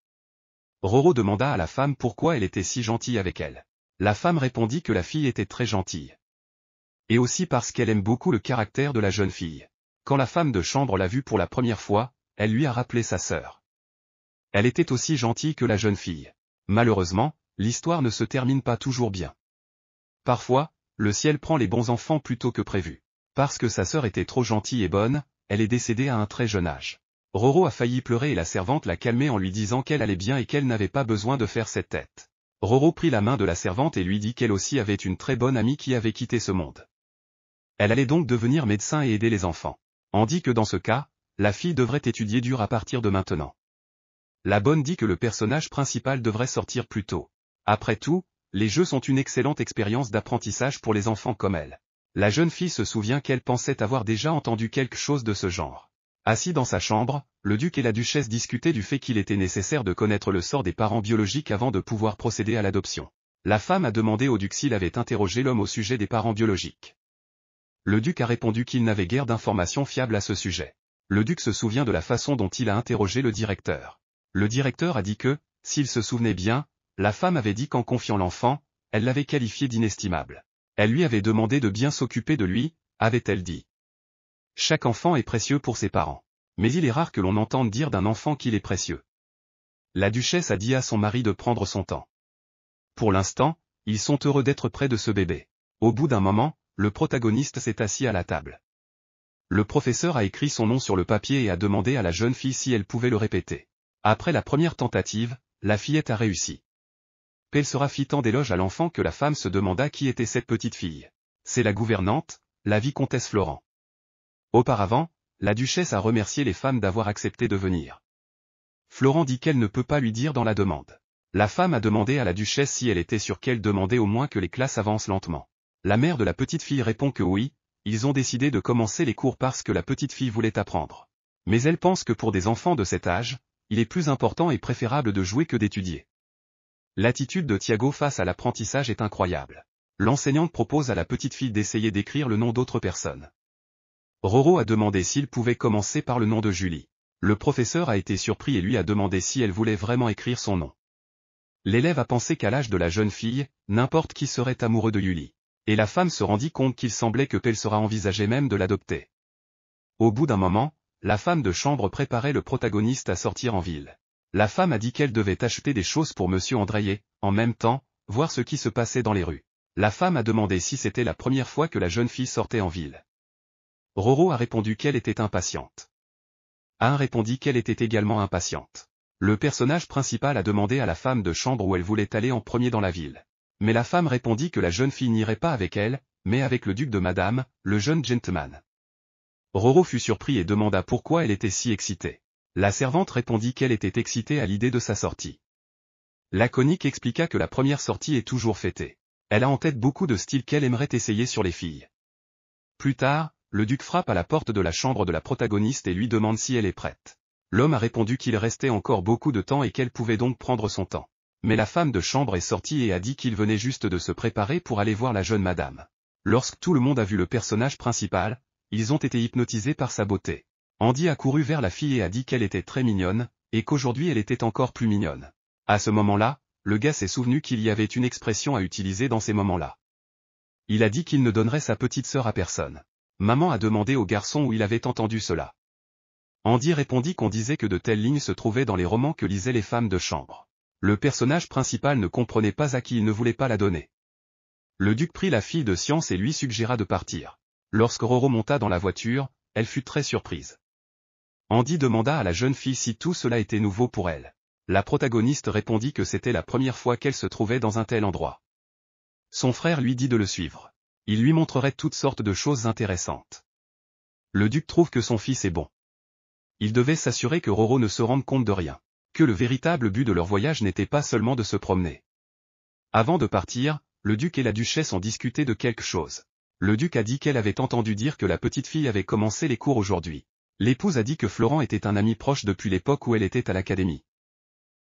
S1: Roro demanda à la femme pourquoi elle était si gentille avec elle. La femme répondit que la fille était très gentille. Et aussi parce qu'elle aime beaucoup le caractère de la jeune fille. Quand la femme de chambre l'a vue pour la première fois, elle lui a rappelé sa sœur. Elle était aussi gentille que la jeune fille. Malheureusement, l'histoire ne se termine pas toujours bien. Parfois, le ciel prend les bons enfants plutôt que prévu. Parce que sa sœur était trop gentille et bonne, elle est décédée à un très jeune âge. Roro a failli pleurer et la servante l'a calmée en lui disant qu'elle allait bien et qu'elle n'avait pas besoin de faire cette tête. Roro prit la main de la servante et lui dit qu'elle aussi avait une très bonne amie qui avait quitté ce monde. Elle allait donc devenir médecin et aider les enfants. On dit que dans ce cas, la fille devrait étudier dur à partir de maintenant. La bonne dit que le personnage principal devrait sortir plus tôt. Après tout, les jeux sont une excellente expérience d'apprentissage pour les enfants comme elle. La jeune fille se souvient qu'elle pensait avoir déjà entendu quelque chose de ce genre. Assis dans sa chambre, le duc et la duchesse discutaient du fait qu'il était nécessaire de connaître le sort des parents biologiques avant de pouvoir procéder à l'adoption. La femme a demandé au duc s'il avait interrogé l'homme au sujet des parents biologiques. Le duc a répondu qu'il n'avait guère d'informations fiables à ce sujet. Le duc se souvient de la façon dont il a interrogé le directeur. Le directeur a dit que, s'il se souvenait bien, la femme avait dit qu'en confiant l'enfant, elle l'avait qualifié d'inestimable. Elle lui avait demandé de bien s'occuper de lui, avait-elle dit. Chaque enfant est précieux pour ses parents. Mais il est rare que l'on entende dire d'un enfant qu'il est précieux. La duchesse a dit à son mari de prendre son temps. Pour l'instant, ils sont heureux d'être près de ce bébé. Au bout d'un moment, le protagoniste s'est assis à la table. Le professeur a écrit son nom sur le papier et a demandé à la jeune fille si elle pouvait le répéter. Après la première tentative, la fillette a réussi. Elle sera fit tant d'éloges à l'enfant que la femme se demanda qui était cette petite fille. C'est la gouvernante, la vicomtesse Florent. Auparavant, la duchesse a remercié les femmes d'avoir accepté de venir. Florent dit qu'elle ne peut pas lui dire dans la demande. La femme a demandé à la duchesse si elle était sûre qu'elle demandait au moins que les classes avancent lentement. La mère de la petite fille répond que oui, ils ont décidé de commencer les cours parce que la petite fille voulait apprendre. Mais elle pense que pour des enfants de cet âge, il est plus important et préférable de jouer que d'étudier. L'attitude de Thiago face à l'apprentissage est incroyable. L'enseignante propose à la petite fille d'essayer d'écrire le nom d'autres personnes. Roro a demandé s'il pouvait commencer par le nom de Julie. Le professeur a été surpris et lui a demandé si elle voulait vraiment écrire son nom. L'élève a pensé qu'à l'âge de la jeune fille, n'importe qui serait amoureux de Julie. Et la femme se rendit compte qu'il semblait que Pelle sera envisagé même de l'adopter. Au bout d'un moment, la femme de chambre préparait le protagoniste à sortir en ville. La femme a dit qu'elle devait acheter des choses pour Monsieur Andreillet, en même temps, voir ce qui se passait dans les rues. La femme a demandé si c'était la première fois que la jeune fille sortait en ville. Roro a répondu qu'elle était impatiente. Anne répondit qu'elle était également impatiente. Le personnage principal a demandé à la femme de chambre où elle voulait aller en premier dans la ville. Mais la femme répondit que la jeune fille n'irait pas avec elle, mais avec le duc de Madame, le jeune gentleman. Roro fut surpris et demanda pourquoi elle était si excitée. La servante répondit qu'elle était excitée à l'idée de sa sortie. Laconique expliqua que la première sortie est toujours fêtée. Elle a en tête beaucoup de styles qu'elle aimerait essayer sur les filles. Plus tard, le duc frappe à la porte de la chambre de la protagoniste et lui demande si elle est prête. L'homme a répondu qu'il restait encore beaucoup de temps et qu'elle pouvait donc prendre son temps. Mais la femme de chambre est sortie et a dit qu'il venait juste de se préparer pour aller voir la jeune madame. Lorsque tout le monde a vu le personnage principal, ils ont été hypnotisés par sa beauté. Andy a couru vers la fille et a dit qu'elle était très mignonne, et qu'aujourd'hui elle était encore plus mignonne. À ce moment-là, le gars s'est souvenu qu'il y avait une expression à utiliser dans ces moments-là. Il a dit qu'il ne donnerait sa petite sœur à personne. Maman a demandé au garçon où il avait entendu cela. Andy répondit qu'on disait que de telles lignes se trouvaient dans les romans que lisaient les femmes de chambre. Le personnage principal ne comprenait pas à qui il ne voulait pas la donner. Le duc prit la fille de science et lui suggéra de partir. Lorsque Roro monta dans la voiture, elle fut très surprise. Andy demanda à la jeune fille si tout cela était nouveau pour elle. La protagoniste répondit que c'était la première fois qu'elle se trouvait dans un tel endroit. Son frère lui dit de le suivre. Il lui montrerait toutes sortes de choses intéressantes. Le duc trouve que son fils est bon. Il devait s'assurer que Roro ne se rende compte de rien. Que le véritable but de leur voyage n'était pas seulement de se promener. Avant de partir, le duc et la duchesse ont discuté de quelque chose. Le duc a dit qu'elle avait entendu dire que la petite fille avait commencé les cours aujourd'hui. L'épouse a dit que Florent était un ami proche depuis l'époque où elle était à l'académie.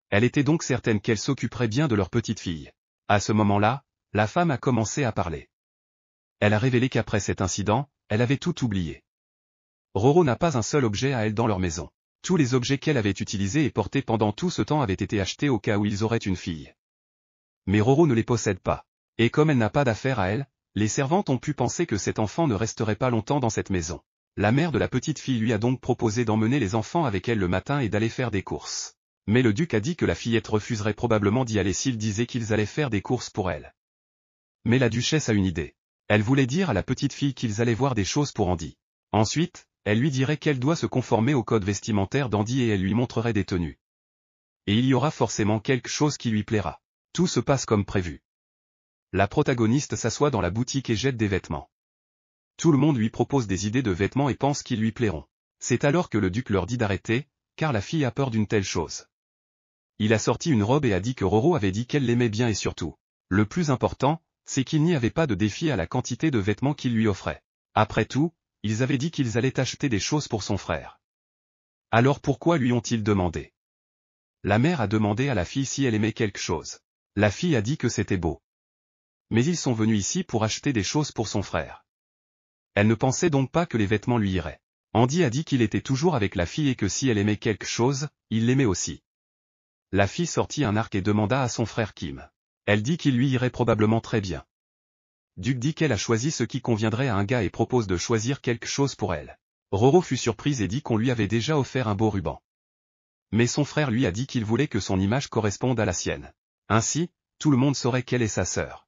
S1: Elle était donc certaine qu'elle s'occuperait bien de leur petite fille. À ce moment-là, la femme a commencé à parler. Elle a révélé qu'après cet incident, elle avait tout oublié. Roro n'a pas un seul objet à elle dans leur maison. Tous les objets qu'elle avait utilisés et portés pendant tout ce temps avaient été achetés au cas où ils auraient une fille. Mais Roro ne les possède pas. Et comme elle n'a pas d'affaire à elle, les servantes ont pu penser que cet enfant ne resterait pas longtemps dans cette maison. La mère de la petite fille lui a donc proposé d'emmener les enfants avec elle le matin et d'aller faire des courses. Mais le duc a dit que la fillette refuserait probablement d'y aller s'il disait qu'ils allaient faire des courses pour elle. Mais la duchesse a une idée. Elle voulait dire à la petite fille qu'ils allaient voir des choses pour Andy. Ensuite, elle lui dirait qu'elle doit se conformer au code vestimentaire d'Andy et elle lui montrerait des tenues. Et il y aura forcément quelque chose qui lui plaira. Tout se passe comme prévu. La protagoniste s'assoit dans la boutique et jette des vêtements. Tout le monde lui propose des idées de vêtements et pense qu'ils lui plairont. C'est alors que le duc leur dit d'arrêter, car la fille a peur d'une telle chose. Il a sorti une robe et a dit que Roro avait dit qu'elle l'aimait bien et surtout, le plus important, c'est qu'il n'y avait pas de défi à la quantité de vêtements qu'il lui offrait. Après tout, ils avaient dit qu'ils allaient acheter des choses pour son frère. Alors pourquoi lui ont-ils demandé? La mère a demandé à la fille si elle aimait quelque chose. La fille a dit que c'était beau. Mais ils sont venus ici pour acheter des choses pour son frère. Elle ne pensait donc pas que les vêtements lui iraient. Andy a dit qu'il était toujours avec la fille et que si elle aimait quelque chose, il l'aimait aussi. La fille sortit un arc et demanda à son frère Kim. Elle dit qu'il lui irait probablement très bien. Duc dit qu'elle a choisi ce qui conviendrait à un gars et propose de choisir quelque chose pour elle. Roro fut surprise et dit qu'on lui avait déjà offert un beau ruban. Mais son frère lui a dit qu'il voulait que son image corresponde à la sienne. Ainsi, tout le monde saurait qu'elle est sa sœur.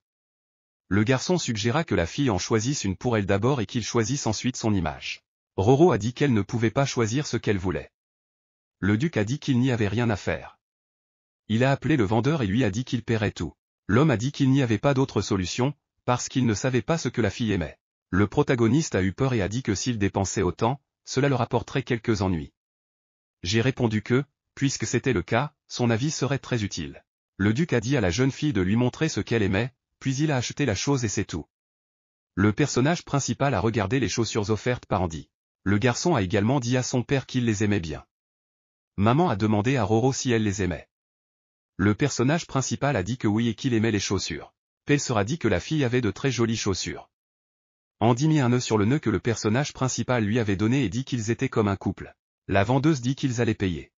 S1: Le garçon suggéra que la fille en choisisse une pour elle d'abord et qu'il choisisse ensuite son image. Roro a dit qu'elle ne pouvait pas choisir ce qu'elle voulait. Le duc a dit qu'il n'y avait rien à faire. Il a appelé le vendeur et lui a dit qu'il paierait tout. L'homme a dit qu'il n'y avait pas d'autre solution, parce qu'il ne savait pas ce que la fille aimait. Le protagoniste a eu peur et a dit que s'il dépensait autant, cela leur apporterait quelques ennuis. J'ai répondu que, puisque c'était le cas, son avis serait très utile. Le duc a dit à la jeune fille de lui montrer ce qu'elle aimait, puis il a acheté la chose et c'est tout. Le personnage principal a regardé les chaussures offertes par Andy. Le garçon a également dit à son père qu'il les aimait bien. Maman a demandé à Roro si elle les aimait. Le personnage principal a dit que oui et qu'il aimait les chaussures. Pelser a dit que la fille avait de très jolies chaussures. Andy mit un nœud sur le nœud que le personnage principal lui avait donné et dit qu'ils étaient comme un couple. La vendeuse dit qu'ils allaient payer.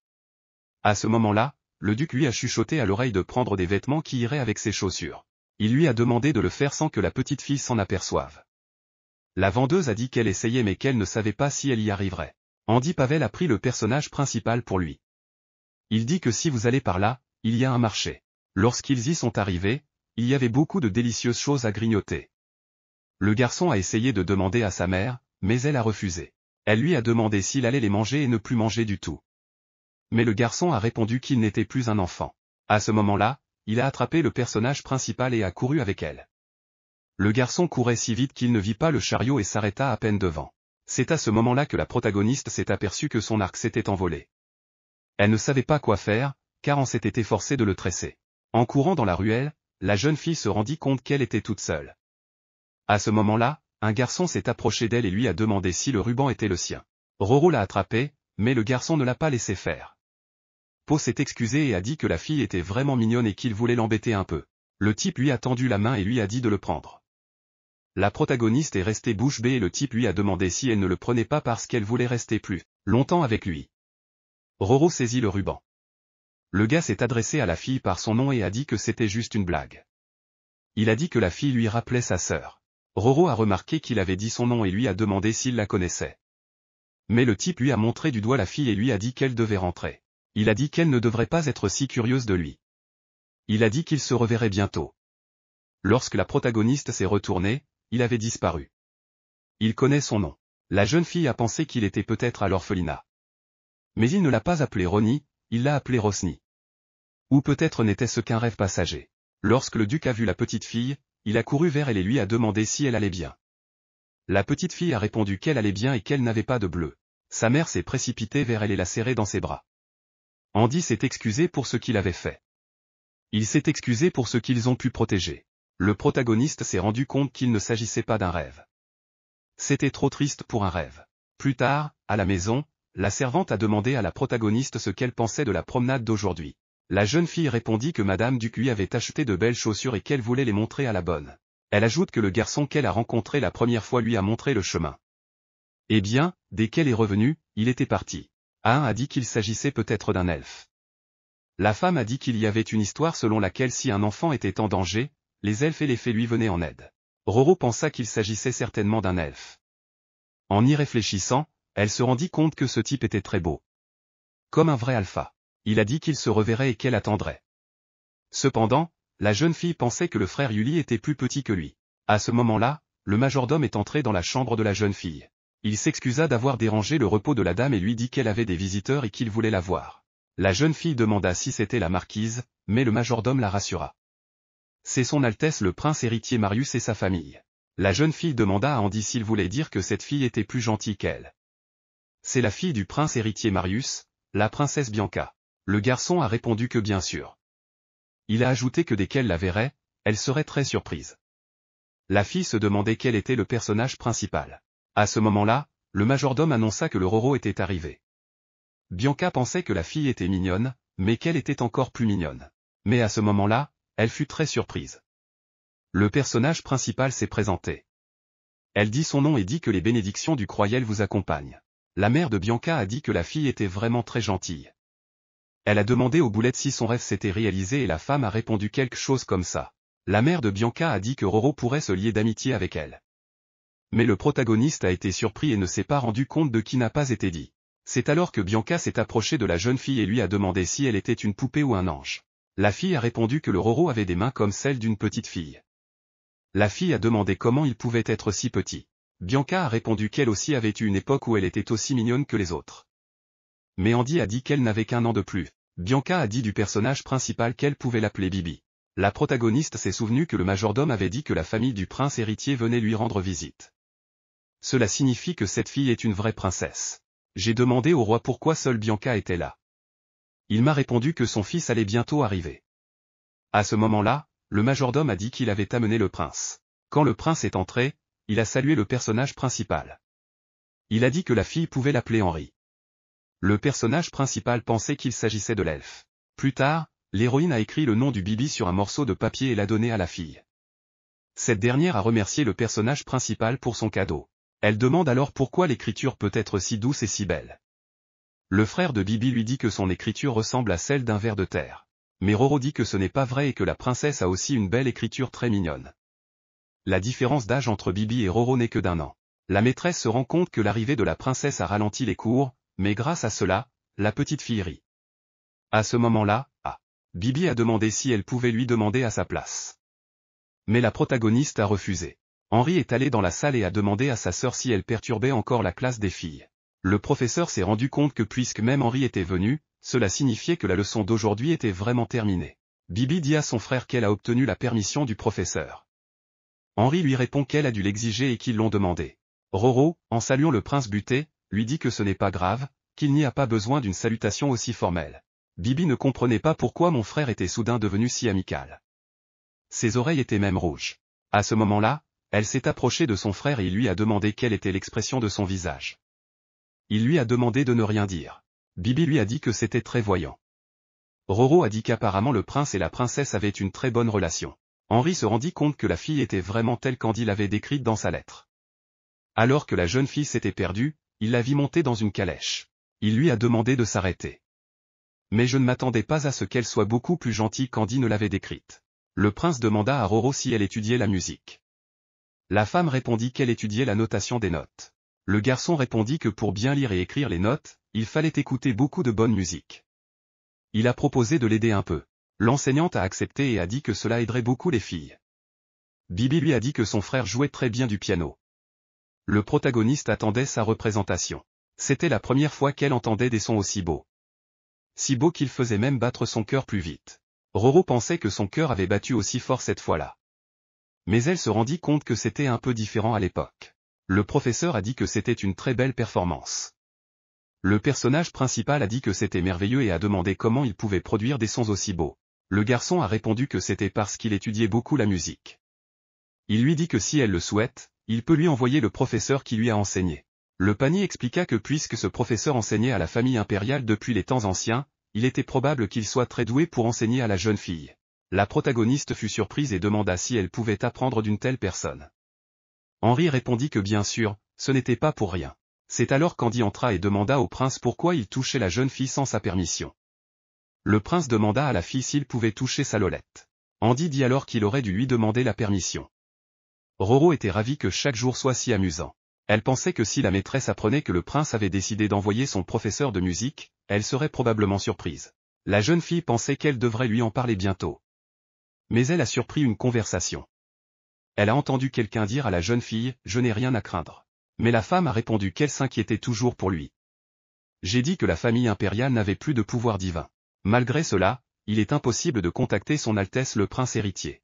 S1: À ce moment-là, le duc lui a chuchoté à l'oreille de prendre des vêtements qui iraient avec ses chaussures. Il lui a demandé de le faire sans que la petite fille s'en aperçoive. La vendeuse a dit qu'elle essayait mais qu'elle ne savait pas si elle y arriverait. Andy Pavel a pris le personnage principal pour lui. Il dit que si vous allez par là, il y a un marché. Lorsqu'ils y sont arrivés, il y avait beaucoup de délicieuses choses à grignoter. Le garçon a essayé de demander à sa mère, mais elle a refusé. Elle lui a demandé s'il allait les manger et ne plus manger du tout. Mais le garçon a répondu qu'il n'était plus un enfant. À ce moment-là, il a attrapé le personnage principal et a couru avec elle. Le garçon courait si vite qu'il ne vit pas le chariot et s'arrêta à peine devant. C'est à ce moment-là que la protagoniste s'est aperçue que son arc s'était envolé. Elle ne savait pas quoi faire, car on s'était efforcé de le tresser. En courant dans la ruelle, la jeune fille se rendit compte qu'elle était toute seule. À ce moment-là, un garçon s'est approché d'elle et lui a demandé si le ruban était le sien. Roro l'a attrapé, mais le garçon ne l'a pas laissé faire. Po s'est excusé et a dit que la fille était vraiment mignonne et qu'il voulait l'embêter un peu. Le type lui a tendu la main et lui a dit de le prendre. La protagoniste est restée bouche bée et le type lui a demandé si elle ne le prenait pas parce qu'elle voulait rester plus longtemps avec lui. Roro saisit le ruban. Le gars s'est adressé à la fille par son nom et a dit que c'était juste une blague. Il a dit que la fille lui rappelait sa sœur. Roro a remarqué qu'il avait dit son nom et lui a demandé s'il la connaissait. Mais le type lui a montré du doigt la fille et lui a dit qu'elle devait rentrer. Il a dit qu'elle ne devrait pas être si curieuse de lui. Il a dit qu'il se reverrait bientôt. Lorsque la protagoniste s'est retournée, il avait disparu. Il connaît son nom. La jeune fille a pensé qu'il était peut-être à l'orphelinat. Mais il ne l'a pas appelé Ronnie, il l'a appelé Rosny. Ou peut-être n'était-ce qu'un rêve passager. Lorsque le duc a vu la petite fille, il a couru vers elle et lui a demandé si elle allait bien. La petite fille a répondu qu'elle allait bien et qu'elle n'avait pas de bleu. Sa mère s'est précipitée vers elle et l'a serrée dans ses bras. Andy s'est excusé pour ce qu'il avait fait. Il s'est excusé pour ce qu'ils ont pu protéger. Le protagoniste s'est rendu compte qu'il ne s'agissait pas d'un rêve. C'était trop triste pour un rêve. Plus tard, à la maison, la servante a demandé à la protagoniste ce qu'elle pensait de la promenade d'aujourd'hui. La jeune fille répondit que Madame Duc lui avait acheté de belles chaussures et qu'elle voulait les montrer à la bonne. Elle ajoute que le garçon qu'elle a rencontré la première fois lui a montré le chemin. Eh bien, dès qu'elle est revenue, il était parti. Un a dit qu'il s'agissait peut-être d'un elfe. La femme a dit qu'il y avait une histoire selon laquelle si un enfant était en danger, les elfes et les fées lui venaient en aide. Roro pensa qu'il s'agissait certainement d'un elfe. En y réfléchissant, elle se rendit compte que ce type était très beau. Comme un vrai alpha. Il a dit qu'il se reverrait et qu'elle attendrait. Cependant, la jeune fille pensait que le frère Yuli était plus petit que lui. À ce moment-là, le majordome est entré dans la chambre de la jeune fille. Il s'excusa d'avoir dérangé le repos de la dame et lui dit qu'elle avait des visiteurs et qu'il voulait la voir. La jeune fille demanda si c'était la marquise, mais le majordome la rassura. C'est son Altesse le prince héritier Marius et sa famille. La jeune fille demanda à Andy s'il voulait dire que cette fille était plus gentille qu'elle. C'est la fille du prince héritier Marius, la princesse Bianca. Le garçon a répondu que bien sûr. Il a ajouté que dès qu'elle la verrait, elle serait très surprise. La fille se demandait quel était le personnage principal. À ce moment-là, le majordome annonça que le Roro était arrivé. Bianca pensait que la fille était mignonne, mais qu'elle était encore plus mignonne. Mais à ce moment-là, elle fut très surprise. Le personnage principal s'est présenté. Elle dit son nom et dit que les bénédictions du Croyel vous accompagnent. La mère de Bianca a dit que la fille était vraiment très gentille. Elle a demandé aux boulettes si son rêve s'était réalisé et la femme a répondu quelque chose comme ça. La mère de Bianca a dit que Roro pourrait se lier d'amitié avec elle. Mais le protagoniste a été surpris et ne s'est pas rendu compte de qui n'a pas été dit. C'est alors que Bianca s'est approchée de la jeune fille et lui a demandé si elle était une poupée ou un ange. La fille a répondu que le Roro avait des mains comme celles d'une petite fille. La fille a demandé comment il pouvait être si petit. Bianca a répondu qu'elle aussi avait eu une époque où elle était aussi mignonne que les autres. Mais Andy a dit qu'elle n'avait qu'un an de plus. Bianca a dit du personnage principal qu'elle pouvait l'appeler Bibi. La protagoniste s'est souvenue que le majordome avait dit que la famille du prince héritier venait lui rendre visite. Cela signifie que cette fille est une vraie princesse. J'ai demandé au roi pourquoi seule Bianca était là. Il m'a répondu que son fils allait bientôt arriver. À ce moment-là, le majordome a dit qu'il avait amené le prince. Quand le prince est entré, il a salué le personnage principal. Il a dit que la fille pouvait l'appeler Henri. Le personnage principal pensait qu'il s'agissait de l'elfe. Plus tard, l'héroïne a écrit le nom du Bibi sur un morceau de papier et l'a donné à la fille. Cette dernière a remercié le personnage principal pour son cadeau. Elle demande alors pourquoi l'écriture peut être si douce et si belle. Le frère de Bibi lui dit que son écriture ressemble à celle d'un ver de terre. Mais Roro dit que ce n'est pas vrai et que la princesse a aussi une belle écriture très mignonne. La différence d'âge entre Bibi et Roro n'est que d'1 an. La maîtresse se rend compte que l'arrivée de la princesse a ralenti les cours, mais grâce à cela, la petite fille rit. À ce moment-là, Bibi a demandé si elle pouvait lui demander à sa place. Mais la protagoniste a refusé. Henri est allé dans la salle et a demandé à sa sœur si elle perturbait encore la classe des filles. Le professeur s'est rendu compte que puisque même Henri était venu, cela signifiait que la leçon d'aujourd'hui était vraiment terminée. Bibi dit à son frère qu'elle a obtenu la permission du professeur. Henri lui répond qu'elle a dû l'exiger et qu'ils l'ont demandé. Roro, en saluant le prince buté, lui dit que ce n'est pas grave, qu'il n'y a pas besoin d'une salutation aussi formelle. Bibi ne comprenait pas pourquoi mon frère était soudain devenu si amical. Ses oreilles étaient même rouges. À ce moment-là, elle s'est approchée de son frère et il lui a demandé quelle était l'expression de son visage. Il lui a demandé de ne rien dire. Bibi lui a dit que c'était très voyant. Roro a dit qu'apparemment le prince et la princesse avaient une très bonne relation. Henri se rendit compte que la fille était vraiment telle qu'Andy l'avait décrite dans sa lettre. Alors que la jeune fille s'était perdue, il la vit monter dans une calèche. Il lui a demandé de s'arrêter. Mais je ne m'attendais pas à ce qu'elle soit beaucoup plus gentille qu'Andy ne l'avait décrite. Le prince demanda à Roro si elle étudiait la musique. La femme répondit qu'elle étudiait la notation des notes. Le garçon répondit que pour bien lire et écrire les notes, il fallait écouter beaucoup de bonne musique. Il a proposé de l'aider un peu. L'enseignante a accepté et a dit que cela aiderait beaucoup les filles. Bibi lui a dit que son frère jouait très bien du piano. Le protagoniste attendait sa représentation. C'était la première fois qu'elle entendait des sons aussi beaux. Si beaux qu'il faisait même battre son cœur plus vite. Roro pensait que son cœur avait battu aussi fort cette fois-là. Mais elle se rendit compte que c'était un peu différent à l'époque. Le professeur a dit que c'était une très belle performance. Le personnage principal a dit que c'était merveilleux et a demandé comment il pouvait produire des sons aussi beaux. Le garçon a répondu que c'était parce qu'il étudiait beaucoup la musique. Il lui dit que si elle le souhaite, il peut lui envoyer le professeur qui lui a enseigné. Le panier expliqua que puisque ce professeur enseignait à la famille impériale depuis les temps anciens, il était probable qu'il soit très doué pour enseigner à la jeune fille. La protagoniste fut surprise et demanda si elle pouvait apprendre d'une telle personne. Henri répondit que bien sûr, ce n'était pas pour rien. C'est alors qu'Andy entra et demanda au prince pourquoi il touchait la jeune fille sans sa permission. Le prince demanda à la fille s'il pouvait toucher sa Lolette. Andy dit alors qu'il aurait dû lui demander la permission. Roro était ravie que chaque jour soit si amusant. Elle pensait que si la maîtresse apprenait que le prince avait décidé d'envoyer son professeur de musique, elle serait probablement surprise. La jeune fille pensait qu'elle devrait lui en parler bientôt. Mais elle a surpris une conversation. Elle a entendu quelqu'un dire à la jeune fille « Je n'ai rien à craindre ». Mais la femme a répondu qu'elle s'inquiétait toujours pour lui. J'ai dit que la famille impériale n'avait plus de pouvoir divin. Malgré cela, il est impossible de contacter son Altesse le prince héritier.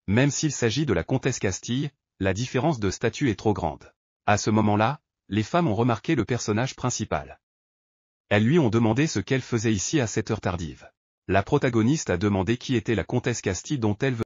S1: Même s'il s'agit de la comtesse Castille, la différence de statut est trop grande. À ce moment-là, les femmes ont remarqué le personnage principal. Elles lui ont demandé ce qu'elle faisait ici à cette heure tardive. La protagoniste a demandé qui était la comtesse Castille dont elle venait.